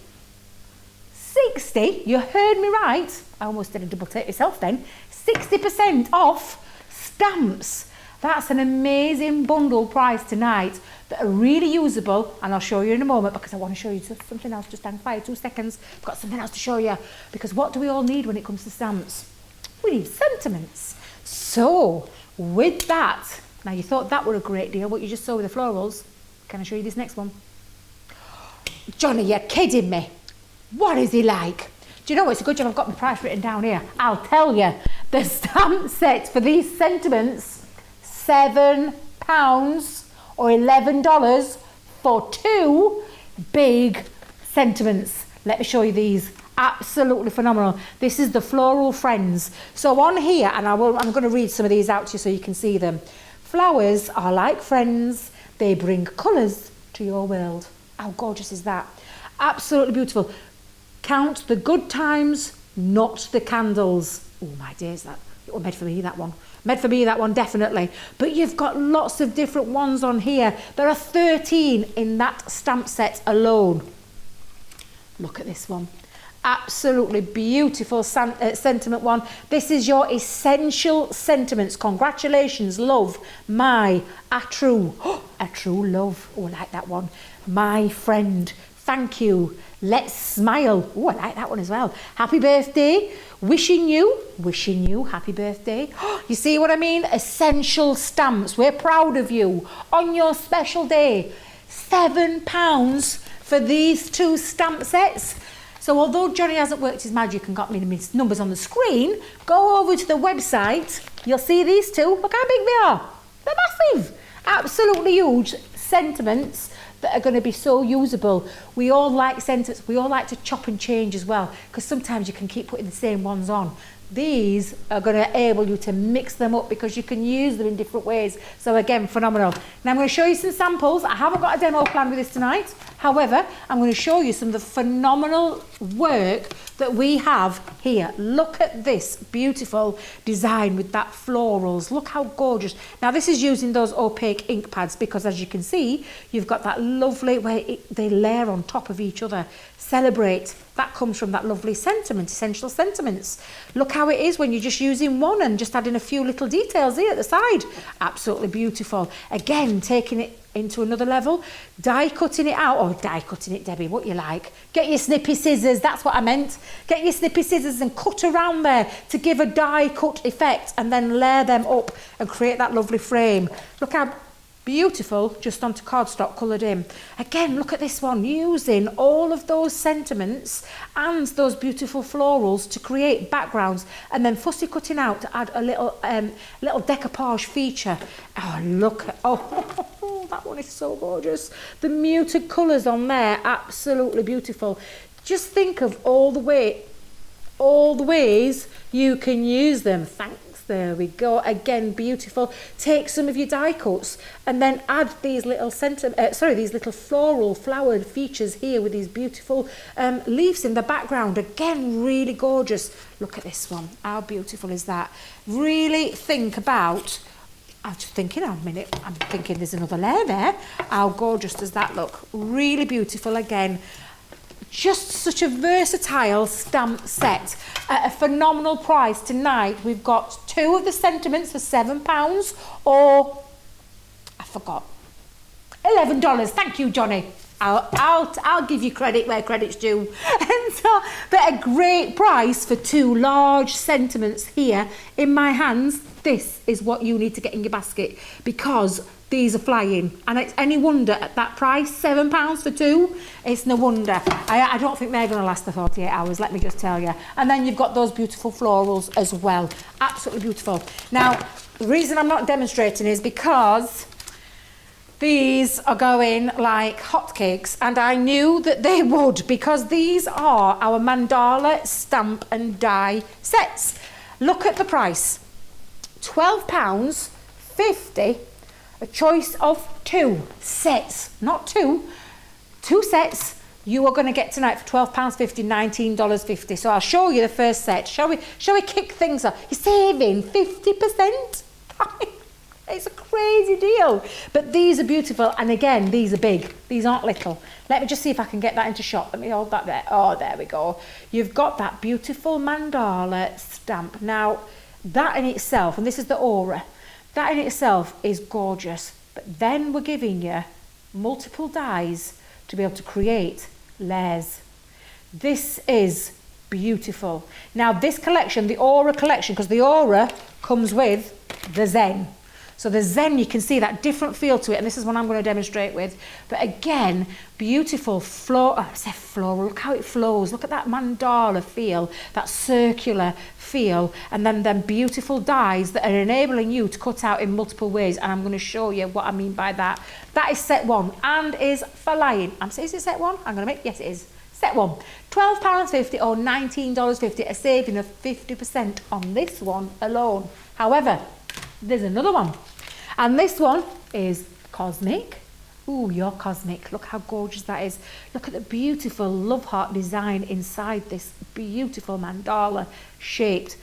you heard me right. I almost did a double take myself then. 60% off stamps. That's an amazing bundle price tonight that are really usable, and I'll show you in a moment because I want to show you something else. Just hang fire 2 seconds. I've got something else to show you, because what do we all need when it comes to stamps? We need sentiments. So with that, now you thought that were a great deal, what you just saw with the florals. Can I show you this next one? Johnny, you're kidding me. What is he like? Do you know what? It's a good job I've got my price written down here. I'll tell you, the stamp set for these sentiments, £7 or $11 for 2 big sentiments. Let me show you these. Absolutely phenomenal. This is the Floral Friends. So on here, and I'm going to read some of these out to you so you can see them. Flowers are like friends. They bring colours to your world. How gorgeous is that? Absolutely beautiful. Count the good times, not the candles. Oh my days, that it was made for me, that one. Made for me, that one, definitely. But you've got lots of different ones on here. There are 13 in that stamp set alone. Look at this one. Absolutely beautiful sentiment one. This is your essential sentiments. Congratulations, love, a true love. Oh, I like that one. My friend, thank you. Let's smile. Oh, I like that one as well. Happy birthday. Wishing you happy birthday. You see what I mean? Essential stamps. We're proud of you on your special day. £7 for these 2 stamp sets. So although Johnny hasn't worked his magic and got me the numbers on the screen, go over to the website. You'll see these 2. Look how big they are. They're massive. Absolutely huge sentiments that are going to be so usable. We all like sentiments. We all like to chop and change as well, because sometimes you can keep putting the same ones on. These are going to enable you to mix them up because you can use them in different ways. So again, phenomenal. Now I'm going to show you some samples. I haven't got a demo plan with this tonight. However, I'm going to show you some of the phenomenal work that we have here. Look at this beautiful design with that florals. Look how gorgeous. Now this is using those opaque ink pads because, as you can see, you've got that lovely way they layer on top of each other. Celebrate. That comes from that lovely sentiment, essential sentiments. Look how it is when you're just using one and just adding a few little details here at the side. Absolutely beautiful. Again, taking it into another level, die cutting it out, or die cutting it, Debbie, what you like. Get your snippy scissors, that's what I meant. Get your snippy scissors and cut around there to give a die cut effect, and then layer them up and create that lovely frame. Look how Beautiful, just onto cardstock coloured in. Again, look at this one, using all of those sentiments and those beautiful florals to create backgrounds, and then fussy cutting out to add a little decoupage feature. Oh, look, oh, that one is so gorgeous. The muted colours on there, absolutely beautiful. Just think of all the ways you can use them. There we go. Again, beautiful. Take some of your die cuts and then add these little these little floral flowered features here with these beautiful leaves in the background. Again, really gorgeous. Look at this one. How beautiful is that? Really think about. I'm just thinking, I'm thinking there's another layer there. How gorgeous does that look? Really beautiful again. Just such a versatile stamp set at a phenomenal price. Tonight we've got 2 of the sentiments for £7, or I forgot, $11. Thank you, Johnny. I'll give you credit where credit's due. And so, but a great price for 2 large sentiments here in my hands. This is what you need to get in your basket, because these are flying, and it's any wonder at that price, £7 for 2. It's no wonder. I don't think they're going to last the 48 hours, let me just tell you. And then you've got those beautiful florals as well. Absolutely beautiful. Now, the reason I'm not demonstrating is because these are going like hotcakes, and I knew that they would, because these are our mandala stamp and die sets. Look at the price. £12.50. A choice of 2 sets, not 2 sets you are going to get tonight for £12.50, $19.50. So I'll show you the first set. Shall we kick things off? You're saving 50%. It's a crazy deal. But these are beautiful, and again, these are big. These aren't little. Let me just see if I can get that into shot. Let me hold that there. Oh, there we go. You've got that beautiful mandala stamp. Now, that in itself, and this is the aura, that in itself is gorgeous, but then we're giving you multiple dies to be able to create layers. This is beautiful. Now this collection, the Aura collection, because the Aura comes with the Zen. So the Zen, you can see that different feel to it, and this is what I'm going to demonstrate with. But again, beautiful floral, look how it flows. Look at that mandala feel, that circular feel, and then them beautiful dies that are enabling you to cut out in multiple ways. And I'm going to show you what I mean by that. That is set 1 and is flying. Is it set 1? I'm going to make, yes it is. Set 1, £12.50 or $19.50, a saving of 50% on this one alone. However, there's another one, and this one is cosmic. Ooh, you're cosmic. Look how gorgeous that is. Look at the beautiful love heart design inside this beautiful mandala shaped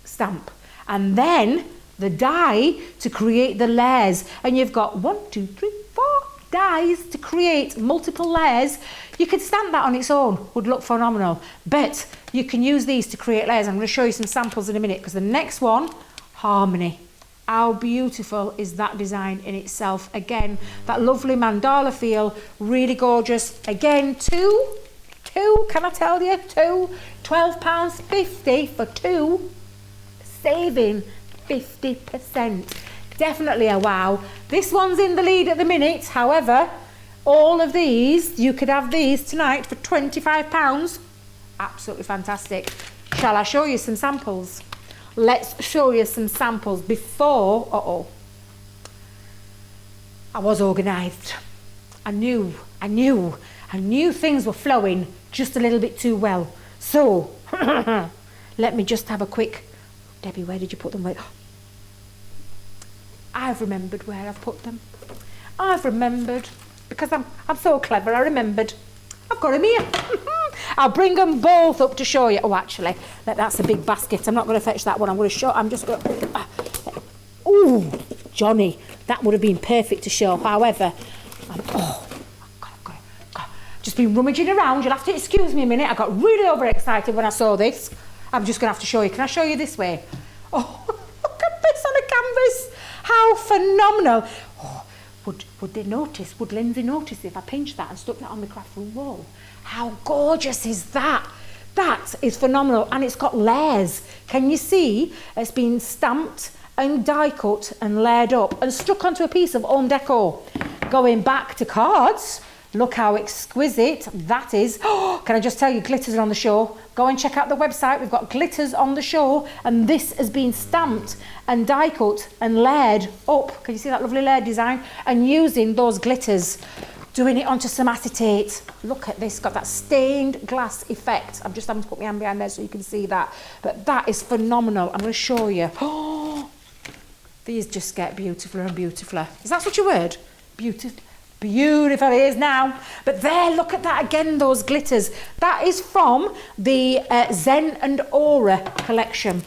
stamp, and then the die to create the layers. And you've got 1, 2, 3, 4 dies to create multiple layers. You could stamp that on its own, would look phenomenal, but you can use these to create layers. I'm going to show you some samples in a minute, because the next one, harmony. How beautiful is that design in itself? Again, that lovely mandala feel, really gorgeous. Again, two, can I tell you? £12.50 for 2, saving 50%. Definitely a wow. This one's in the lead at the minute. However, all of these, you could have these tonight for £25. Absolutely fantastic. Shall I show you some samples? Let's show you some samples before, I was organised. I knew things were flowing just a little bit too well. So, let me just have a quick, Debbie, where did you put them? Wait. I've remembered where I've put them. I've remembered, because I'm so clever, I remembered. I've got them here. I'll bring them both up to show you. Oh, actually, that's a big basket. I'm not going to fetch that one. I'm just going to... Ooh, Johnny, that would have been perfect to show. However, I've just been rummaging around. You'll have to excuse me a minute. I got really overexcited when I saw this. I'm just going to have to show you. Can I show you this way? Oh, look at this on a canvas. How phenomenal. Oh, would Lindsay notice if I pinched that and stuck that on the craft room wall? How gorgeous is that? That is phenomenal, and it's got layers. Can you see? It's been stamped and die cut and layered up and stuck onto a piece of home decor. Going back to cards, look how exquisite that is. Oh, can I just tell you, glitters are on the show. Go and check out the website. We've got glitters on the show, and this has been stamped and die cut and layered up. Can you see that lovely layered design? And using those glitters, doing it onto some acetate. Look at this, got that stained glass effect. I'm just having to put my hand behind there so you can see that. But that is phenomenal. I'm going to show you. Oh, these just get beautifuler and beautifuler. Is that such a word? Beautiful. Beautiful it is now. But there, look at that again, those glitters. That is from the Zen and Aura collection.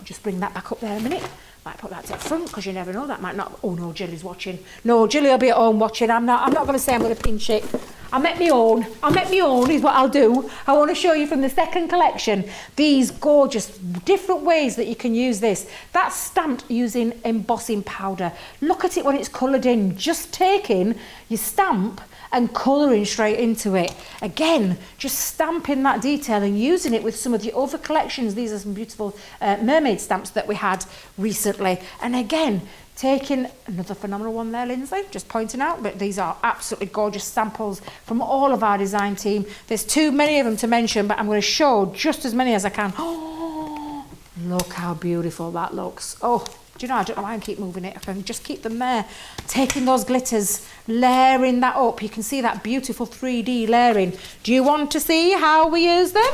Just bring that back up there a minute. Might put that to the front because you never know, that might not. Oh no, Jilly's watching. No, Jilly will be at home watching. I'm not going to say I'm going to pinch it. I'll make my own is what I'll do. I want to show you from the second collection these gorgeous different ways that you can use this. That's stamped using embossing powder. Look at it when it's coloured in. Just taking your stamp and colouring straight into it. Again, just stamping that detail and using it with some of the other collections. These are some beautiful mermaid stamps that we had recently. And again, taking another phenomenal one there, Lindsay, just pointing out, but these are absolutely gorgeous samples from all of our design team. There's too many of them to mention, but I'm going to show just as many as I can. Oh, look how beautiful that looks. Oh, do you know, I don't know why I keep moving it. I can just keep them there. Taking those glitters, layering that up. You can see that beautiful 3D layering. Do you want to see how we use them?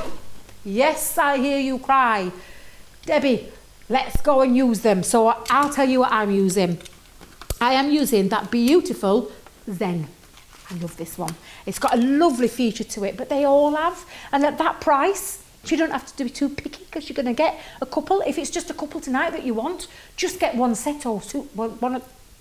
Yes, I hear you cry. Debbie, let's go and use them. So I'll tell you what I'm using. I am using that beautiful Zen. I love this one. It's got a lovely feature to it, but they all have. And at that price, you don't have to be too picky because you're going to get a couple. If it's just a couple tonight that you want, just get one set or two,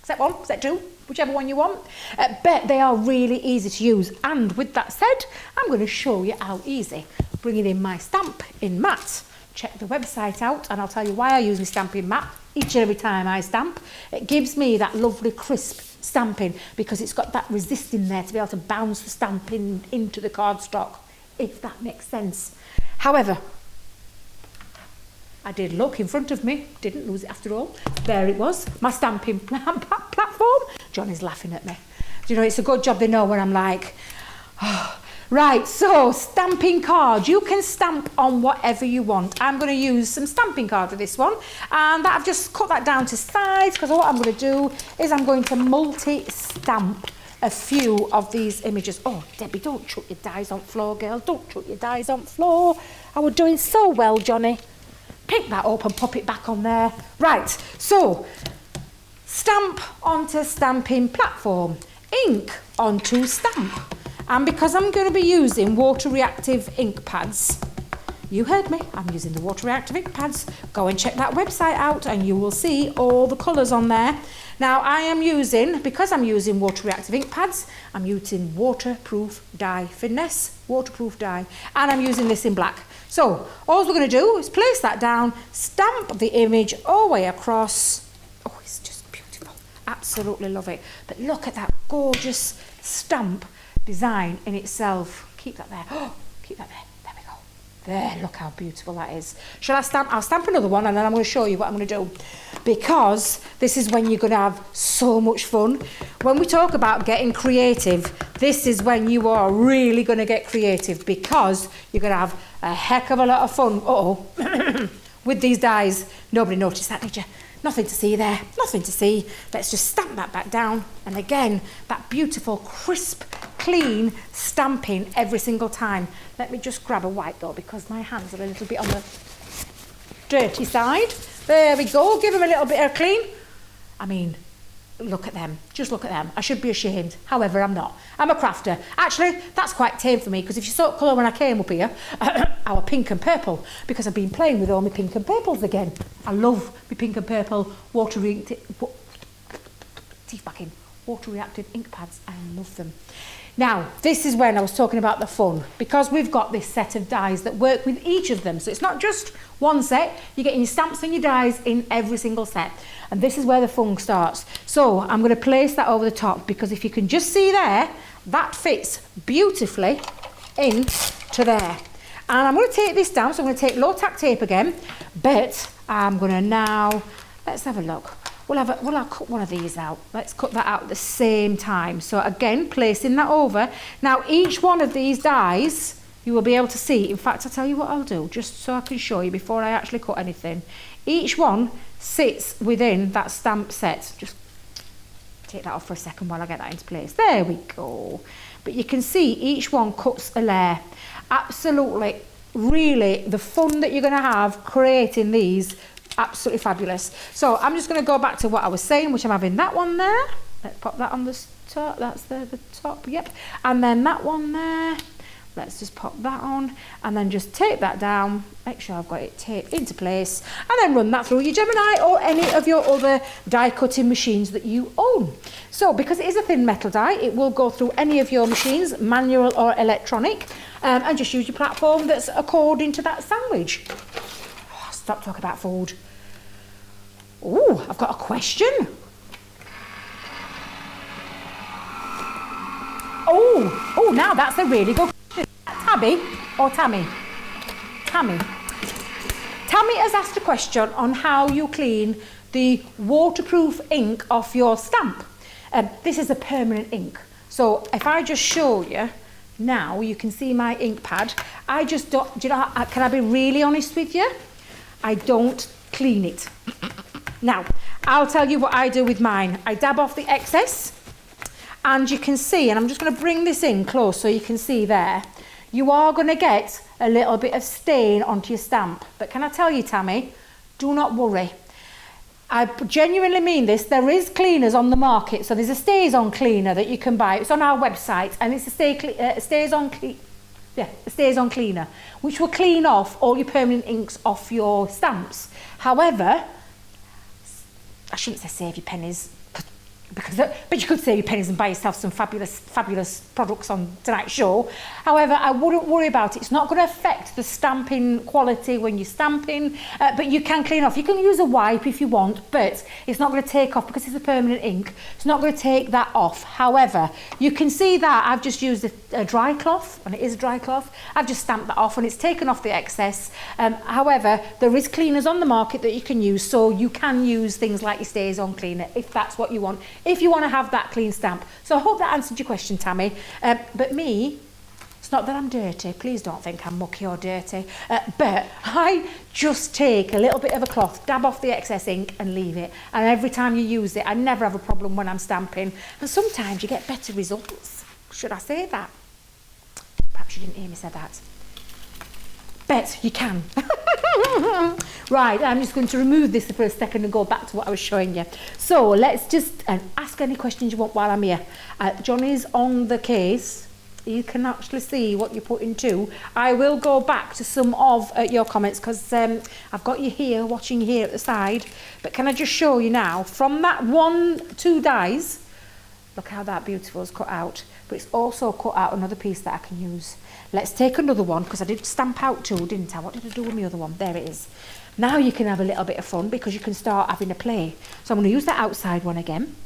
set one, set two, whichever one you want. But they are really easy to use. And with that said, I'm going to show you how easy bringing in my stamp in matte. Check the website out and I'll tell you why I use my stamping mat each and every time I stamp. It gives me that lovely crisp stamping because it's got that resist in there to be able to bounce the stamping into the cardstock, if that makes sense. However, I did look in front of me, didn't lose it after all. There it was, my stamping platform. Johnny's laughing at me. Do you know, it's a good job they know when I'm like, oh. Right, so stamping cards. You can stamp on whatever you want. I'm going to use some stamping cards for this one. And I've just cut that down to size because what I'm going to do is I'm going to multi-stamp a few of these images. Oh, Debbie, don't chuck your dies on floor, girl. Don't chuck your dies on floor. I was doing so well, Johnny. Pick that up and pop it back on there. Right, so stamp onto stamping platform. Ink onto stamp. And because I'm going to be using water reactive ink pads, you heard me, I'm using the water reactive ink pads. Go and check that website out and you will see all the colours on there. Now I am using, because I'm using water reactive ink pads, I'm using waterproof dye, Finesse waterproof dye, and I'm using this in black. So all we're going to do is place that down, stamp the image all the way across. Oh, it's just beautiful. Absolutely love it. But look at that gorgeous stamp design in itself. Keep that there. Oh, keep that there. There we go. There, look how beautiful that is. Shall I stamp? I'll stamp another one and then I'm going to show you what I'm going to do. Because this is when you're going to have so much fun. When we talk about getting creative, this is when you are really going to get creative because you're going to have a heck of a lot of fun. Uh-oh. With these dies. Nobody noticed that, did you? Nothing to see there, nothing to see. Let's just stamp that back down. And again, that beautiful, crisp, clean stamping every single time. Let me just grab a white though, because my hands are a little bit on the dirty side. There we go, give them a little bit of clean. I mean, look at them, just look at them. I should be ashamed, however, I'm not. I'm a crafter. Actually, that's quite tame for me, because if you saw colour when I came up here, our pink and purple, because I've been playing with all my pink and purples again. I love my pink and purple water reactive ink pads. I love them. Now, this is when I was talking about the fun, because we've got this set of dies that work with each of them. So it's not just one set, you're getting your stamps and your dies in every single set. And this is where the fun starts. So I'm going to place that over the top, because if you can just see there, that fits beautifully into there. And I'm going to take this down, so I'm going to take low tack tape again, but I'm going to now Let's have a look. We'll cut one of these out. Let's cut that out at the same time. So again, placing that over. Now each one of these dies, you will be able to see. In fact, I'll tell you what I'll do, just so I can show you before I actually cut anything. Each one sits within that stamp set. Just take that off for a second while I get that into place. There we go. But you can see each one cuts a layer. Absolutely, really, the fun that you're going to have creating these, absolutely fabulous. So I'm just going to go back to what I was saying, which I'm having that one there. Let's pop that on the top. That's the top, yep. And then that one there. Let's just pop that on and then just tape that down. Make sure I've got it taped into place and then run that through your Gemini or any of your other die cutting machines that you own. So because it is a thin metal die, it will go through any of your machines, manual or electronic, and just use your platform that's according to that sandwich. Oh, stop talking about food. Oh, I've got a question. Oh, now that's a really good question. Tabby or Tammy? Tammy. Tammy has asked a question on how you clean the waterproof ink off your stamp. This is a permanent ink. So if I just show you, now you can see my ink pad. I just don't, do you know, can I be really honest with you? I don't clean it. Now, I'll tell you what I do with mine. I dab off the excess. And you can see, and I'm just going to bring this in close so you can see there, you are going to get a little bit of stain onto your stamp. But can I tell you, Tammy, do not worry. I genuinely mean this. There is cleaners on the market. So there's a stays-on cleaner that you can buy. It's on our website, and it's a stays-on cleaner, which will clean off all your permanent inks off your stamps. However, I shouldn't say save your pennies, but you could save your pennies and buy yourself some fabulous products on tonight's show. However, I wouldn't worry about it. It's not going to affect the stamping quality when you're stamping, but you can clean off. You can use a wipe if you want, but it's not going to take off because it's a permanent ink. It's not going to take that off. However, you can see that I've just used a dry cloth, and it is a dry cloth. I've just stamped that off and it's taken off the excess. However, there is cleaners on the market that you can use, so you can use things like your stays-on cleaner if that's what you want, if you want to have that clean stamp. So I hope that answered your question, Tammy. But me, it's not that I'm dirty. Please don't think I'm mucky or dirty. But I just take a little bit of a cloth, dab off the excess ink and leave it. And every time you use it, I never have a problem when I'm stamping. And sometimes you get better results. Should I say that? Perhaps you didn't hear me say that. Bet you can. Right, I'm just going to remove this for a second and go back to what I was showing you. So let's just ask any questions you want while I'm here. Johnny's on the case. You can actually see what you're putting to. I will go back to some of your comments because I've got you here, watching here at the side. But can I just show you now, from that 2 dies, look how that beautiful is cut out. But it's also cut out another piece that I can use. Let's take another one, because I did stamp out 2, didn't I? What did I do with my other one? There it is. Now you can have a little bit of fun because you can start having a play. So I'm going to use that outside one again.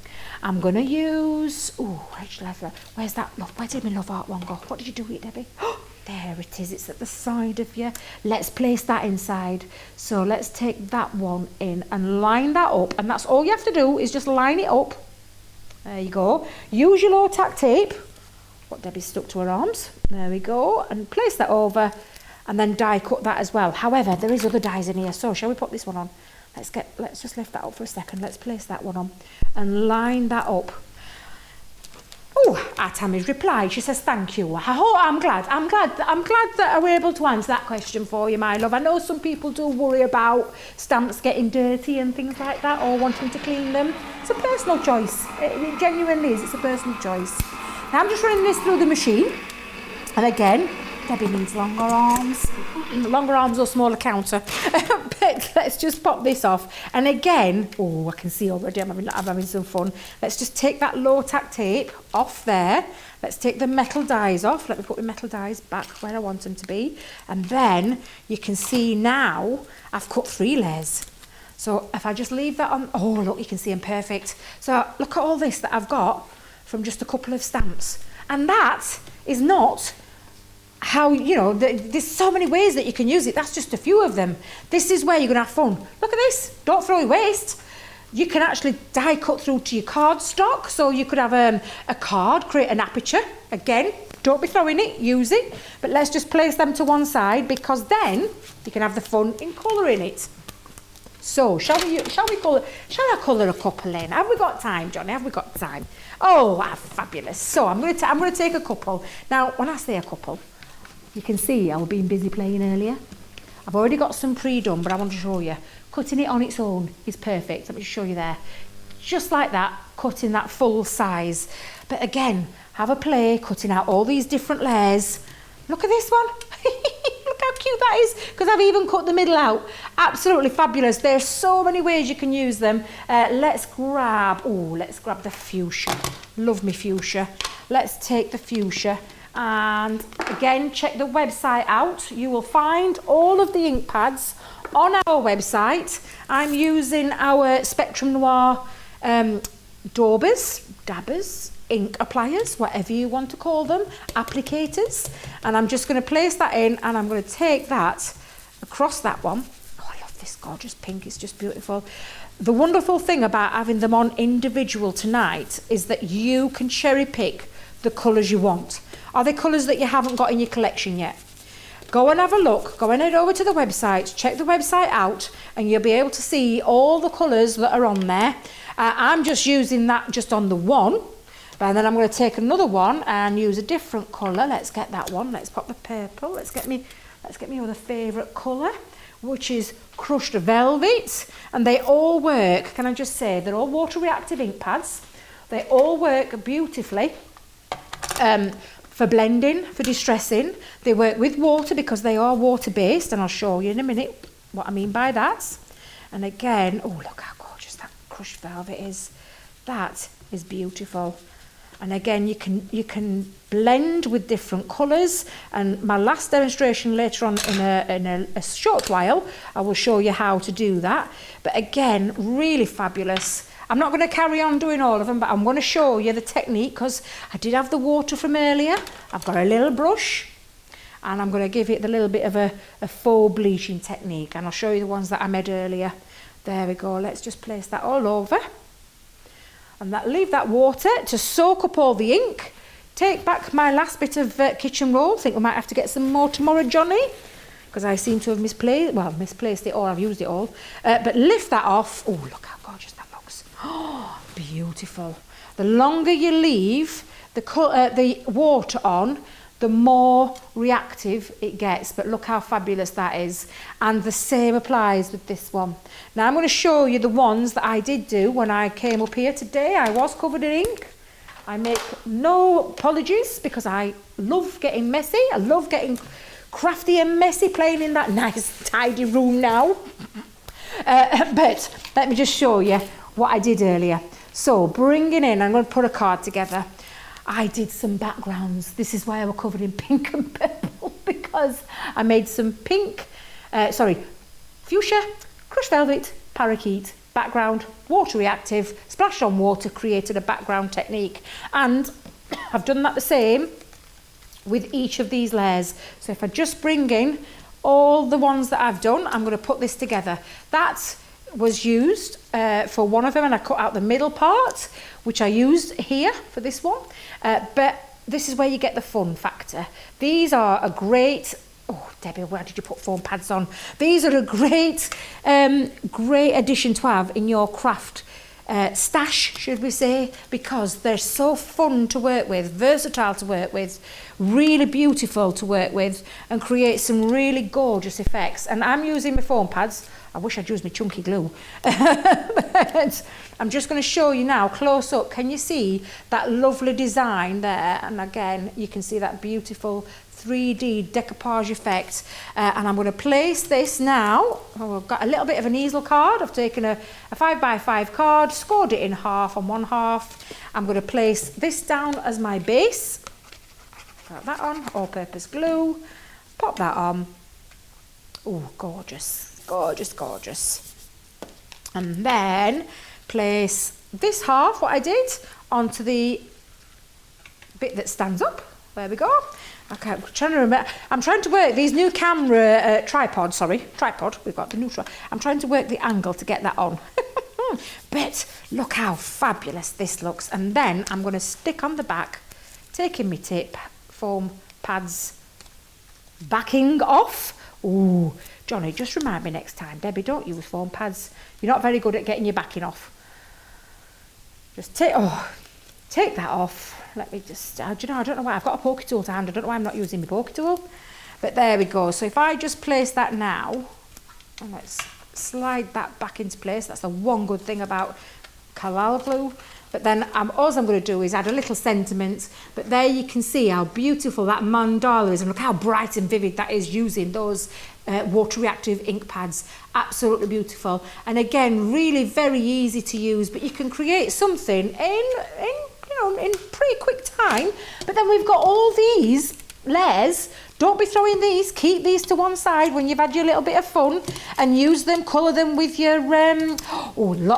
I'm going to use... Oh, where's that love? Where did my love art one go? What did you do with it, Debbie? Oh, there it is. It's at the side of you. Let's place that inside. So let's take that one in and line that up. And that's all you have to do is just line it up. There you go. Use your low tack tape. What Debbie's stuck to her arms. There we go. And place that over and then die cut that as well. However, there is other dies in here. So shall we put this one on? Let's just lift that up for a second. Let's place that one on and line that up. Oh, our Tammy's replied. She says, thank you. I'm glad that I were able to answer that question for you, my love. I know some people do worry about stamps getting dirty and things like that, or wanting to clean them. It's a personal choice. It genuinely is. It's a personal choice. Now I'm just running this through the machine. And again, Debbie needs longer arms. Longer arms or smaller counter. But let's just pop this off. And again, oh, I can see already I'm having some fun. Let's just take that low tack tape off there. Let's take the metal dies off. Let me put the metal dies back where I want them to be. And then you can see now I've cut 3 layers. So if I just leave that on, oh, look, you can see them perfect. So look at all this that I've got from just a couple of stamps. And that is not how, you know, there's so many ways that you can use it. That's just a few of them. This is where you're going to have fun. Look at this. Don't throw your waste. You can actually die cut through to your cardstock. So you could have a card, create an aperture. Again, don't be throwing it, use it. But let's just place them to one side because then you can have the fun in colouring it. So shall I colour a couple in? Have we got time, Johnny? Have we got time? Oh, fabulous. So I'm going to take a couple. Now, when I say a couple, you can see I was being busy playing earlier. I've already got some pre-done, but I want to show you. Cutting it on its own is perfect. Let me just show you there. Just like that, cutting that full size. But again, have a play, cutting out all these different layers. Look at this one. Look how cute that is, because I've even cut the middle out. Absolutely fabulous. There's so many ways you can use them. Let's grab the fuchsia. Love me fuchsia. Let's take the fuchsia. And again, check the website out. You will find all of the ink pads on our website. I'm using our Spectrum Noir dabbers, ink appliers, whatever you want to call them, applicators. And I'm just going to place that in and I'm going to take that across that one. Oh, I love this gorgeous pink. It's just beautiful. The wonderful thing about having them on individual tonight is that you can cherry pick the colours you want. Are there colours that you haven't got in your collection yet? Go and have a look, go and head over to the website, check the website out and you'll be able to see all the colours that are on there. I'm just using that just on the one, and then I'm going to take another one and use a different colour. Let's get that one, let's pop the purple, let's get me other favourite colour, which is crushed velvet, and they all work, can I just say, they're all water reactive ink pads. They all work beautifully. For blending, for distressing. They work with water because they are water based, and I'll show you in a minute what I mean by that. And again, oh look how gorgeous that crushed velvet is. That is beautiful. And again, you can blend with different colours, and my last demonstration later on in a short while I will show you how to do that. But again, really fabulous. I'm not going to carry on doing all of them, but I'm going to show you the technique because I did have the water from earlier. I've got a little brush and I'm going to give it the little bit of a faux bleaching technique, and I'll show you the ones that I made earlier. There we go. Let's just place that all over and leave that water to soak up all the ink. Take back my last bit of kitchen roll. Think we might have to get some more tomorrow, Johnny, because I seem to have misplaced it, or I've used it all. But lift that off. Oh, look how gorgeous that looks. Oh, beautiful. The longer you leave the water on, the more reactive it gets. But look how fabulous that is. And the same applies with this one. Now I'm going to show you the ones that I did do when I came up here today. I was covered in ink. I make no apologies because I love getting messy. I love getting crafty and messy, playing in that nice tidy room now. But let me just show you what I did earlier. So bringing in, I'm going to put a card together. I did some backgrounds. This is why I was covered in pink and purple, because I made some fuchsia, crushed velvet, parakeet, background, water reactive, splashed on water, created a background technique. And I've done that the same with each of these layers. So if I just bring in all the ones that I've done, I'm going to put this together. That was used for one of them, and I cut out the middle part, which I used here for this one. But this is where you get the fun factor. These are a great, oh Debbie, where did you put foam pads on? These are a great addition to have in your craft stash, should we say, because they're so fun to work with, versatile to work with, really beautiful to work with, and create some really gorgeous effects. And I'm using my foam pads. I wish I'd used my chunky glue. But I'm just going to show you now close up. Can you see that lovely design there? And again, you can see that beautiful 3D decoupage effect. And I'm going to place this now. Oh, I've got a little bit of an easel card. I've taken a 5x5 card, scored it in half on one half. I'm going to place this down as my base. Put that on, all-purpose glue. Pop that on. Oh, gorgeous. Gorgeous, gorgeous. And then place this half, what I did, onto the bit that stands up. There we go. Okay, I'm trying to remember. I'm trying to work these new camera tripod. We've got the new tripod. I'm trying to work the angle to get that on. But look how fabulous this looks. And then I'm going to stick on the back, taking my tape foam pads backing off. Ooh, Johnny, just remind me next time, Debbie, don't use foam pads. You're not very good at getting your backing off. Just take that off. Let me just, do you know, I don't know why, I've got a pokey tool to hand. I don't know why I'm not using my pokey tool. But there we go. So if I just place that now, and let's slide that back into place. That's the one good thing about Cartload glue. But then all I'm going to do is add a little sentiment. But there you can see how beautiful that mandala is. And look how bright and vivid that is using those water reactive ink pads. Absolutely beautiful. And again, really very easy to use. But you can create something in pretty quick time. But then we've got all these layers. Don't be throwing these, keep these to one side when you've had your little bit of fun and use them, colour them with your,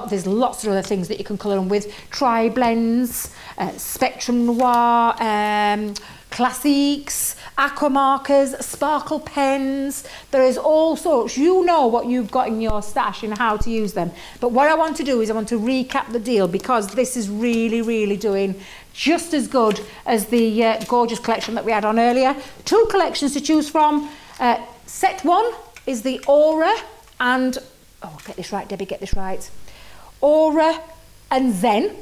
there's lots of other things that you can colour them with. Tri-blends, Spectrum Noir, Classiques, aqua markers, sparkle pens. There is all sorts. You know what you've got in your stash and how to use them. But what I want to do is I want to recap the deal because this is really, really doing just as good as the gorgeous collection that we had on earlier. 2 collections to choose from. Set 1 is the Aura and, get this right, Debbie, get this right. Aura and Zen.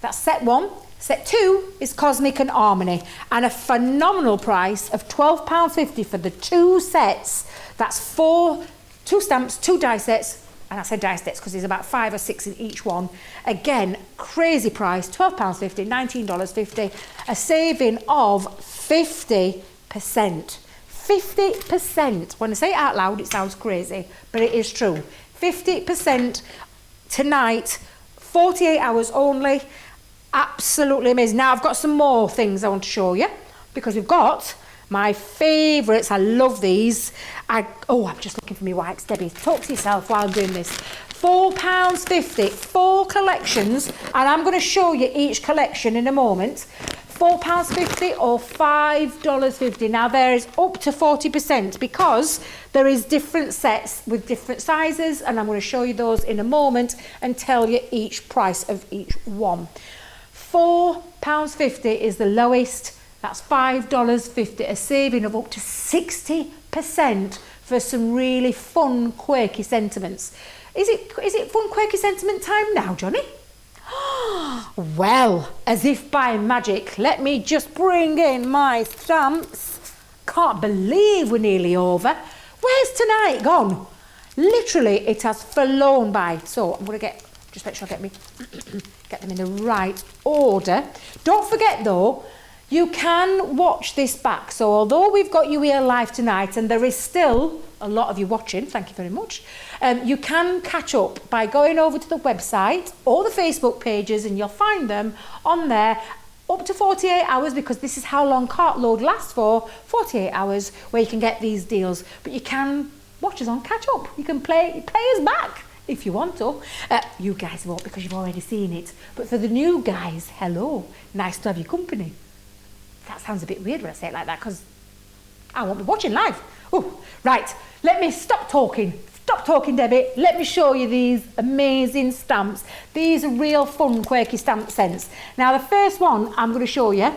That's set 1. Set 2 is Cosmic and Harmony, and a phenomenal price of £12.50 for the 2 sets. That's 2 stamps, 2 die sets, and I said die sets because there's about 5 or 6 in each one. Again, crazy price, £12.50, $19.50, a saving of 50%. 50%. When I say it out loud, it sounds crazy, but it is true. 50% tonight, 48 hours only. Absolutely amazing. Now I've got some more things I want to show you because we've got my favourites. I love these. I'm just looking for my wipes. Debbie, talk to yourself while I'm doing this. £4.50, 4 collections, and I'm going to show you each collection in a moment. £4.50 or $5.50. Now there is up to 40% because there is different sets with different sizes, and I'm going to show you those in a moment and tell you each price of each one. £4.50 is the lowest. That's $5.50, a saving of up to 60% for some really fun, quirky sentiments. Is it fun, quirky sentiment time now, Johnny? Well, as if by magic, let me just bring in my stamps. Can't believe we're nearly over. Where's tonight gone? Literally, it has flown by. So I'm going to just make sure I get them in the right order. Don't forget though, you can watch this back. So although we've got you here live tonight and there is still a lot of you watching, thank you very much, you can catch up by going over to the website or the Facebook pages and you'll find them on there up to 48 hours because this is how long Cartload lasts for, 48 hours where you can get these deals. But you can watch us on catch up. You can play us back if you want to. You guys won't because you've already seen it. But for the new guys, hello, nice to have your company. That sounds a bit weird when I say it like that because I won't be watching live. Oh, right, let me stop talking. Stop talking, Debbie. Let me show you these amazing stamps. These are real fun, quirky stamp scents. Now, the first one I'm going to show you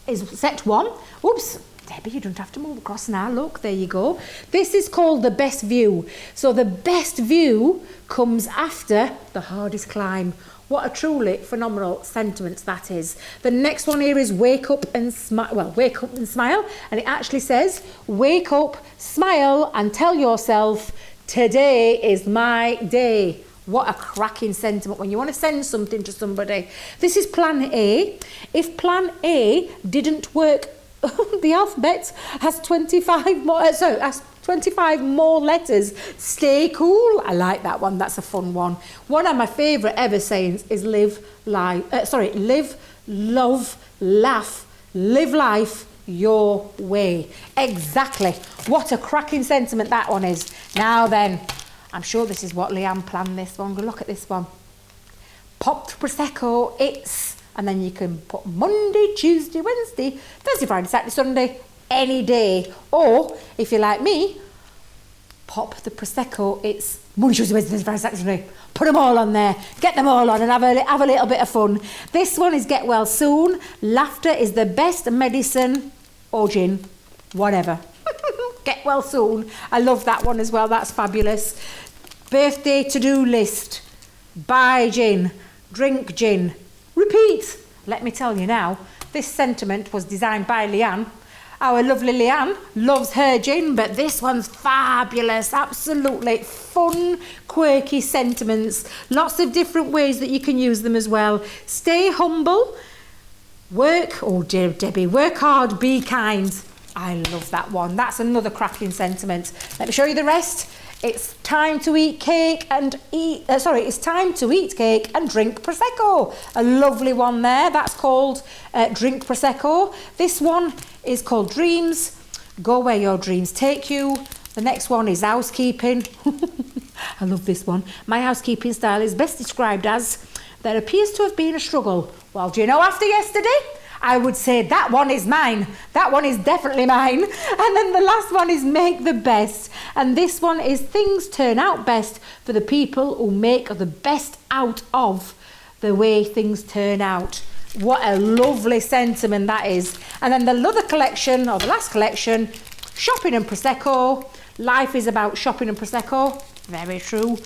is set 1. Oops. Debbie, you don't have to move across now. Look, there you go. This is called the best view. So the best view comes after the hardest climb. What a truly phenomenal sentiment that is. The next one here is wake up and smile. Well, wake up and smile. And it actually says, wake up, smile and tell yourself, today is my day. What a cracking sentiment when you want to send something to somebody. This is plan A. If plan A didn't work, the alphabet has 25 more, has 25 more letters. Stay cool. I like that one. That's a fun one. One of my favourite ever sayings is live, love, laugh, live life your way. Exactly. What a cracking sentiment that one is. Now then, I'm sure this is what Leanne planned this one. Go look at this one. Popped Prosecco, it's, and then you can put Monday, Tuesday, Wednesday, Thursday, Friday, Saturday, Sunday, any day. Or, if you're like me, pop the Prosecco. It's Monday, Tuesday, Wednesday, Thursday, Friday, Saturday, Sunday. Put them all on there. Get them all on and have a little bit of fun. This one is Get Well Soon. Laughter is the best medicine, or gin, whatever. Get Well Soon. I love that one as well. That's fabulous. Birthday to-do list. Buy gin. Drink gin. Repeat. Let me tell you now, this sentiment was designed by Leanne. Our lovely Leanne loves her gin, but this one's fabulous. Absolutely fun, quirky sentiments. Lots of different ways that you can use them as well. Stay humble. Work, oh dear Debbie, work hard, be kind. I love that one. That's another cracking sentiment. Let me show you the rest. It's time to eat cake and it's time to eat cake and drink Prosecco. A lovely one there. That's called Drink Prosecco. This one is called Dreams. Go where your dreams take you. The next one is housekeeping. I love this one. My housekeeping style is best described as, there appears to have been a struggle. Well, do you know, after yesterday, I would say that one is mine. That one is definitely mine. And then the last one is make the best. And this one is things turn out best for the people who make the best out of the way things turn out. What a lovely sentiment that is. And then the other collection, or the last collection, shopping and Prosecco. Life is about shopping and Prosecco. Very true.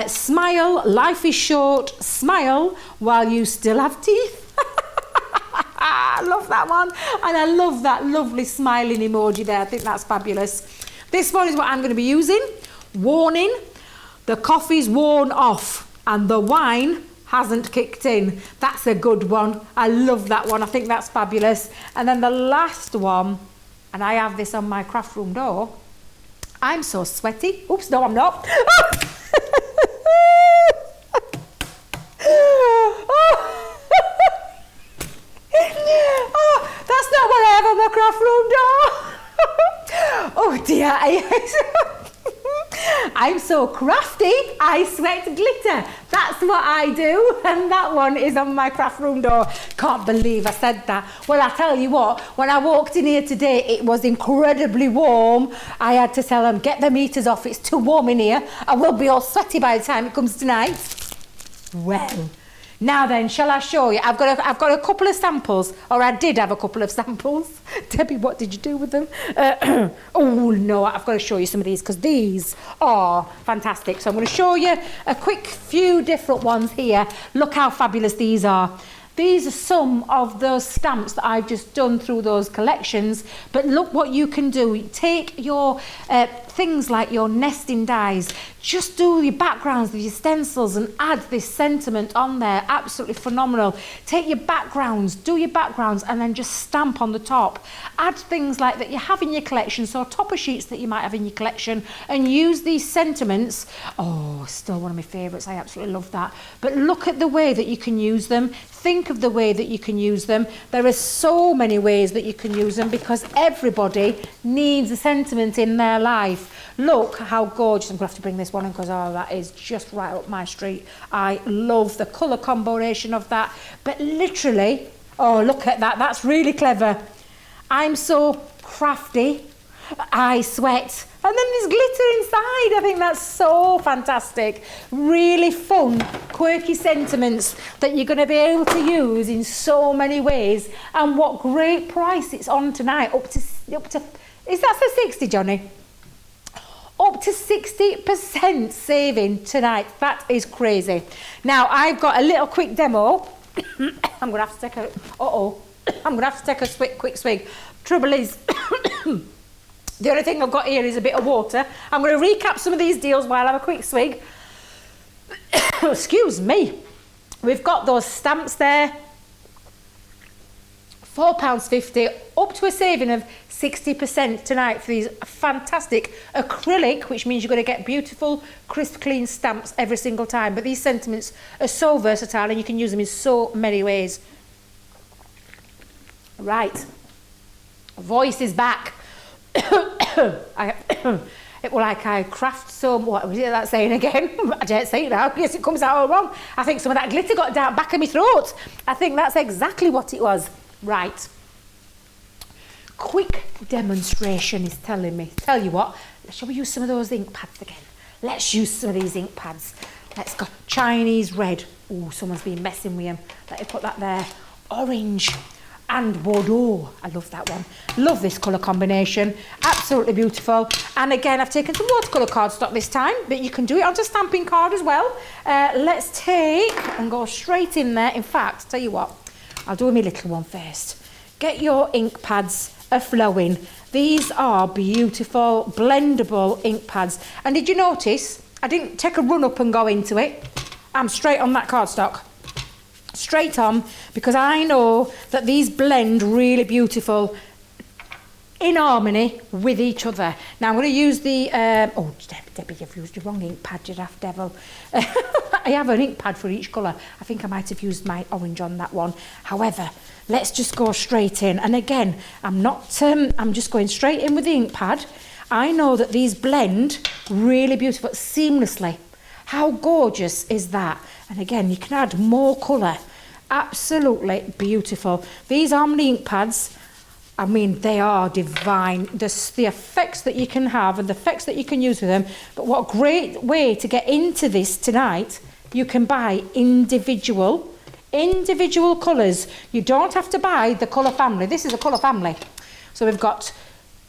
Smile, life is short. Smile while you still have teeth. I love that one. And I love that lovely smiling emoji there. I think that's fabulous. This one is what I'm going to be using. Warning, the coffee's worn off and the wine hasn't kicked in. That's a good one. I love that one. I think that's fabulous. And then the last one, and I have this on my craft room door. I'm so sweaty. Oops, no, I'm not. Oh, that's not what I have on my craft room door. Oh dear. I'm so crafty, I sweat glitter. That's what I do. And that one is on my craft room door. Can't believe I said that. Well, I tell you what, when I walked in here today, it was incredibly warm. I had to tell them, get the meters off, it's too warm in here. I will be all sweaty by the time it comes tonight. Well, now then, shall I show you? I've got a couple of samples, or I did have a couple of samples. Debbie, what did you do with them? Oh no, I've got to show you some of these because these are fantastic. So I'm going to show you a quick few different ones here. Look how fabulous these are. These are some of those stamps that I've just done through those collections. But look what you can do. Take your things like your nesting dies. Just do your backgrounds with your stencils and add this sentiment on there. Absolutely phenomenal. Take your backgrounds, do your backgrounds, and then just stamp on the top. Add things like that you have in your collection, so topper sheets that you might have in your collection, and use these sentiments. Oh, still one of my favourites. I absolutely love that. But look at the way that you can use them. Think of the way that you can use them. There are so many ways that you can use them because everybody needs a sentiment in their life. Look how gorgeous. I'm going to have to bring this one in because that is just right up my street. I love the colour combination of that. But literally, oh, look at that. That's really clever. I'm so crafty. I sweat. And then there's glitter inside. I think that's so fantastic. Really fun, quirky sentiments that you're going to be able to use in so many ways. And what great price it's on tonight. Up to is that for 60, Johnny? Up to 60% saving tonight. That is crazy. Now, I've got a little quick demo. I'm going to have to take a... I'm going to have to take a quick swig. Trouble is... the only thing I've got here is a bit of water. I'm going to recap some of these deals while I have a quick swig. Excuse me. We've got those stamps there. £4.50, up to a saving of 60% tonight for these fantastic acrylic, which means you're going to get beautiful, crisp, clean stamps every single time. But these sentiments are so versatile and you can use them in so many ways. Right. Voice is back. I craft some, what was it that saying again? I don't say it now, yes, it comes out all wrong. I think some of that glitter got down back of my throat. I think that's exactly what it was. Right. Quick demonstration is telling me. Tell you what, shall we use some of those ink pads again? Let's use some of these ink pads. Let's go. Chinese red. Oh, someone's been messing with them. Let me put that there. Orange and Bordeaux. I love that one. Love this colour combination. Absolutely beautiful. And again, I've taken some watercolour cardstock this time, but you can do it onto stamping card as well. Let's take and go straight in there. In fact, tell you what, I'll do my little one first. Get your ink pads a-flowing. These are beautiful, blendable ink pads. And did you notice, I didn't take a run up and go into it. I'm straight on that cardstock. Straight on, because I know that these blend really beautiful in harmony with each other. Now I'm going to use the oh Debbie, you've used the wrong ink pad, you daft devil. I have an ink pad for each colour. I think I might have used my orange on that one. However, let's just go straight in, and again, I'm just going straight in with the ink pad. I know that these blend really beautiful, seamlessly. How gorgeous is that? And again, you can add more colour. Absolutely beautiful. These Harmony ink pads, I mean, they are divine. The effects that you can have and the effects that you can use with them. But what a great way to get into this tonight. You can buy individual colours. You don't have to buy the colour family. This is a colour family. So we've got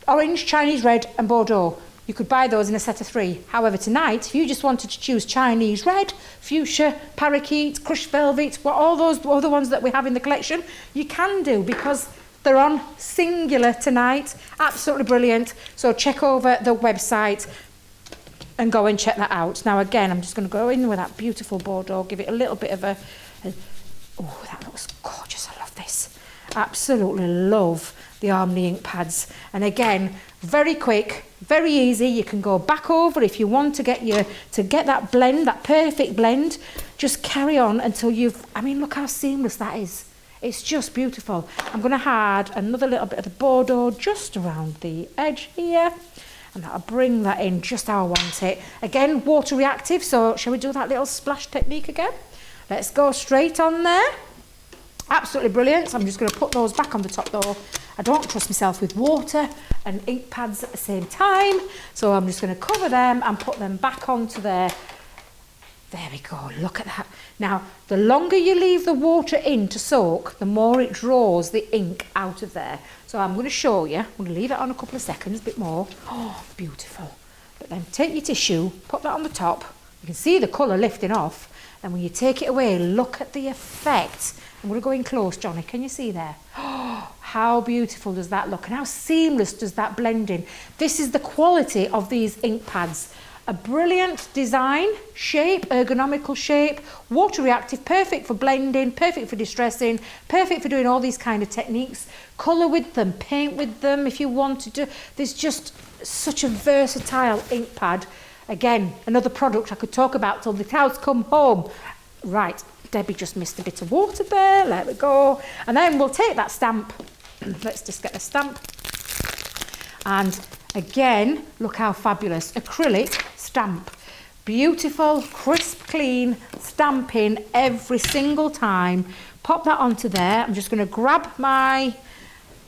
orange, Chinese red and Bordeaux. You could buy those in a set of 3. However, tonight, if you just wanted to choose Chinese red, fuchsia, parakeet, crushed velvet, all those other ones that we have in the collection, you can do, because they're on singular tonight. Absolutely brilliant. So check over the website and go and check that out. Now, again, I'm just going to go in with that beautiful Bordeaux, give it a little bit of a oh, that looks gorgeous. I love this. Absolutely love the Harmony ink pads. And again, very quick, very easy. You can go back over if you want to get that blend, that perfect blend. Just carry on until I mean, look how seamless that is. It's just beautiful. I'm going to add another little bit of the Bordeaux just around the edge here, and that'll bring that in just how I want it. Again, water reactive, so shall we do that little splash technique again? Let's go straight on there. Absolutely brilliant. So I'm just going to put those back on the top though. I don't trust myself with water and ink pads at the same time. So I'm just going to cover them and put them back onto there. There we go. Look at that. Now, the longer you leave the water in to soak, the more it draws the ink out of there. So I'm going to show you. I'm going to leave it on a couple of seconds, a bit more. Oh, beautiful. But then take your tissue, put that on the top. You can see the colour lifting off. And when you take it away, look at the effect. I'm going to go in close, Johnny. Can you see there? Oh, how beautiful does that look? And how seamless does that blend in? This is the quality of these ink pads. A brilliant design, shape, ergonomical shape, water reactive, perfect for blending, perfect for distressing, perfect for doing all these kind of techniques. Colour with them, paint with them if you want to do. There's just such a versatile ink pad. Again, another product I could talk about till the cows come home. Right, Debbie just missed a bit of water there. There we go. And then we'll take that stamp. Let's just get the stamp. And again, look how fabulous. Acrylic stamp. Beautiful, crisp, clean stamping every single time. Pop that onto there. I'm just going to grab my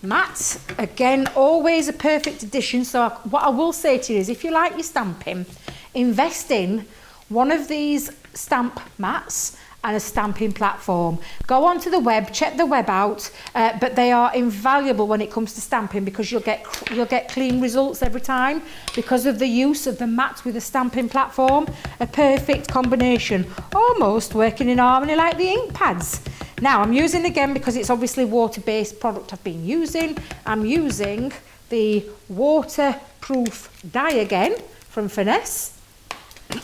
mat. Again, always a perfect addition. So what I will say to you is, if you like your stamping, invest in one of these stamp mats and a stamping platform. Go onto the web, check the web out, but they are invaluable when it comes to stamping, because you'll get clean results every time because of the use of the mat with a stamping platform. A perfect combination, almost working in harmony like the ink pads. Now I'm using, again, because it's obviously water-based product I've been using, I'm using the waterproof die again from Finesse,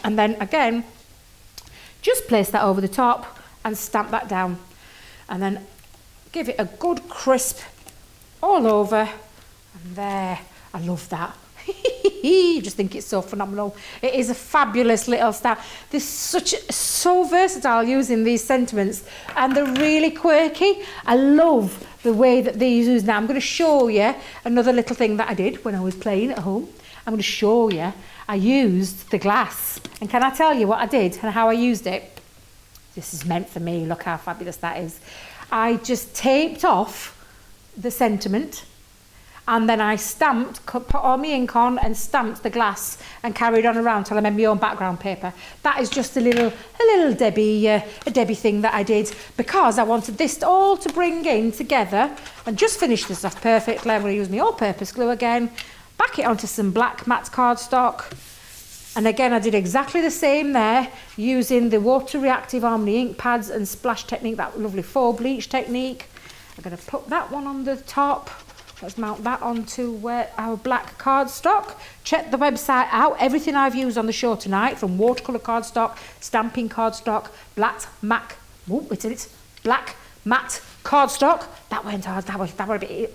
and then again just place that over the top and stamp that down, and then give it a good crisp all over, and there. I love that. You just think it's so phenomenal. It is a fabulous little stamp. There's so versatile using these sentiments, and they're really quirky. I love the way that these use. Now I'm going to show you another little thing that I did when I was playing at home. I'm going to show you. I used the glass, and can I tell you what I did and how I used it? This is meant for me. Look how fabulous that is. I just taped off the sentiment. and then I stamped, put all my ink on and stamped the glass and carried on around till I made my own background paper. That is just a little Debbie thing that I did because I wanted this all to bring in together and just finish this off perfectly. I'm going to use my all-purpose glue again, back it onto some black matte cardstock. And again, I did exactly the same there, using the water reactive harmony ink pads and splash technique, that lovely faux bleach technique. I'm going to put that one on the top. Let's mount that onto our black cardstock. Check the website out. Everything I've used on the show tonight, from watercolour cardstock, stamping cardstock, black matte cardstock. That went hard. That was a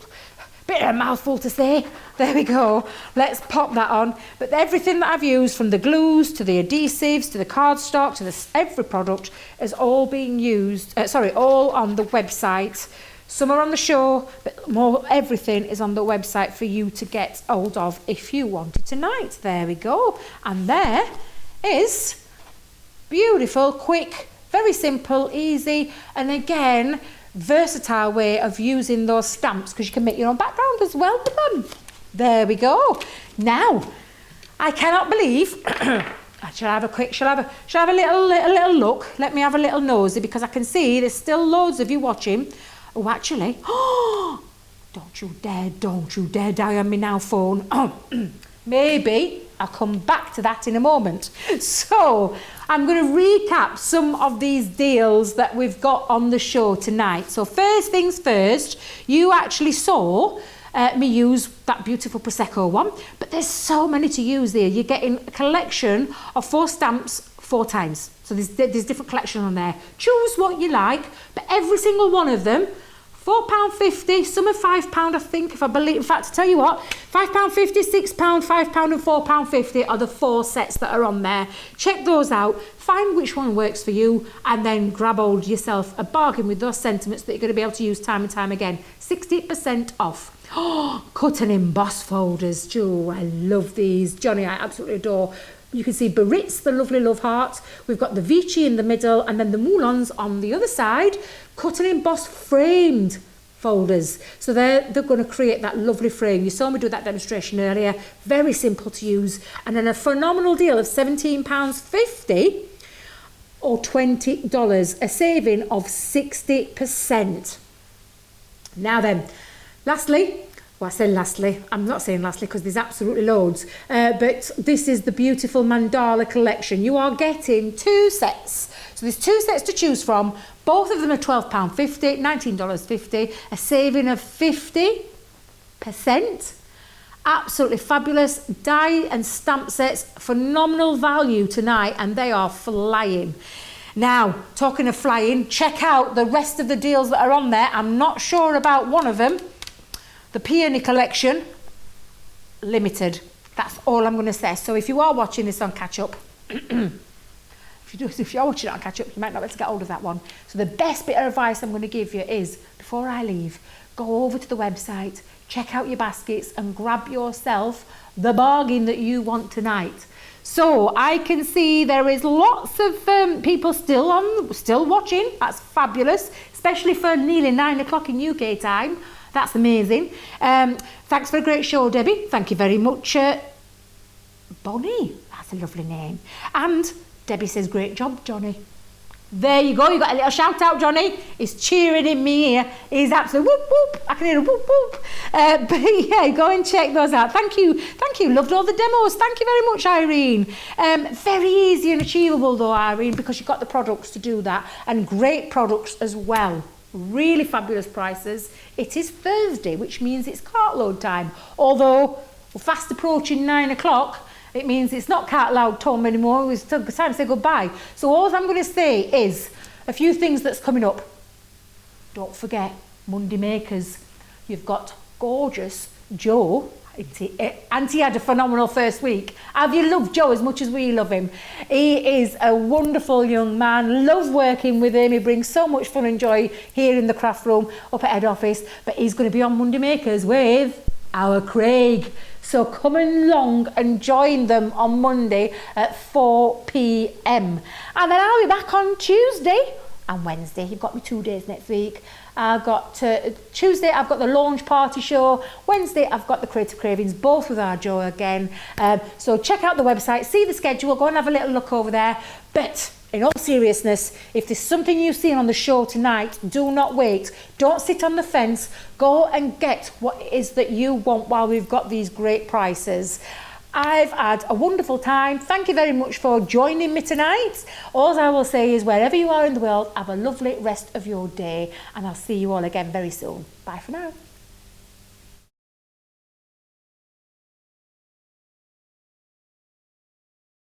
bit of a mouthful to say. There we go. Let's pop that on. But everything that I've used, from the glues to the adhesives to the cardstock to every product, is all being used. All on the website. Some are on the show, but everything is on the website for you to get hold of if you want it tonight. There we go. And there is beautiful, quick, very simple, easy, and again, versatile way of using those stamps, because you can make your own background as well with them. There we go. Now, I cannot believe. Shall I have a little look? Let me have a little nosy, because I can see there's still loads of you watching. Oh, actually, don't you dare die on me now, phone. Maybe I'll come back to that in a moment. So I'm going to recap some of these deals that we've got on the show tonight. So first things first, you actually saw me use that beautiful Prosecco one, but there's so many to use there. You're getting a collection of 4 stamps 4 times. So there's different collection on there. Choose what you like, but every single one of them, £4.50, some are £5, I think, if I believe. In fact, I tell you what, £5.50, £6, £5 and £4.50 are the 4 sets that are on there. Check those out, find which one works for you, and then grab hold yourself a bargain with those sentiments that you're going to be able to use time and time again. 60% off. Oh, cut and emboss folders. Oh, I love these. Johnny, I absolutely adore. You can see Baritz, the lovely love heart. We've got the Vichy in the middle, and then the Moulins on the other side. Cut and embossed framed folders. So they're going to create that lovely frame. You saw me do that demonstration earlier. Very simple to use. And then a phenomenal deal of £17.50 or $20, a saving of 60%. Now then, lastly, well, I say lastly, I'm not saying lastly because there's absolutely loads, but this is the beautiful mandala collection. You are getting 2 sets. So there's 2 sets to choose from. Both of them are £12.50, $19.50, a saving of 50%. Absolutely fabulous die and stamp sets, phenomenal value tonight, and they are flying. Now, talking of flying, check out the rest of the deals that are on there. I'm not sure about one of them. The Peony collection, limited. That's all I'm going to say. So if you are watching this on catch up, if you're watching it on catch up, you might not be able to get hold of that one. So the best bit of advice I'm going to give you is, before I leave, go over to the website, check out your baskets and grab yourself the bargain that you want tonight. So I can see there is lots of people still watching. That's fabulous, especially for nearly 9 o'clock in UK time. That's amazing. Thanks for a great show, Debbie. Thank you very much. Bonnie, that's a lovely name. And Debbie says, great job, Johnny. There you go. You got a little shout out, Johnny. He's cheering in me ear. He's absolutely whoop whoop. I can hear a whoop whoop. But yeah, go and check those out. Thank you. Loved all the demos. Thank you very much, Irene. Very easy and achievable though, Irene, because you've got the products to do that, and great products as well. Really fabulous prices. It is Thursday, which means it's Cartload time. Although we're fast approaching 9 o'clock, it means it's not Cartload time anymore. It's time to say goodbye. So all I'm going to say is a few things that's coming up. Don't forget, Monday Makers. You've got gorgeous Joe. Auntie had a phenomenal first week. Have you loved Joe as much as we love him? He is a wonderful young man. Love working with him. He brings so much fun and joy here in the craft room up at head office. But he's going to be on Monday Makers with our Craig. So come along and join them on Monday at 4 p.m. And then I'll be back on Tuesday and Wednesday. You've got me 2 days next week. I've got Tuesday, I've got the launch party show. Wednesday, I've got the Creative Cravings, both with our Joe again. So check out the website, see the schedule, go and have a little look over there. But in all seriousness, if there's something you've seen on the show tonight, do not wait. Don't sit on the fence. Go and get what it is that you want while we've got these great prices. I've had a wonderful time. Thank you very much for joining me tonight. All I will say is wherever you are in the world, have a lovely rest of your day, and I'll see you all again very soon. Bye for now.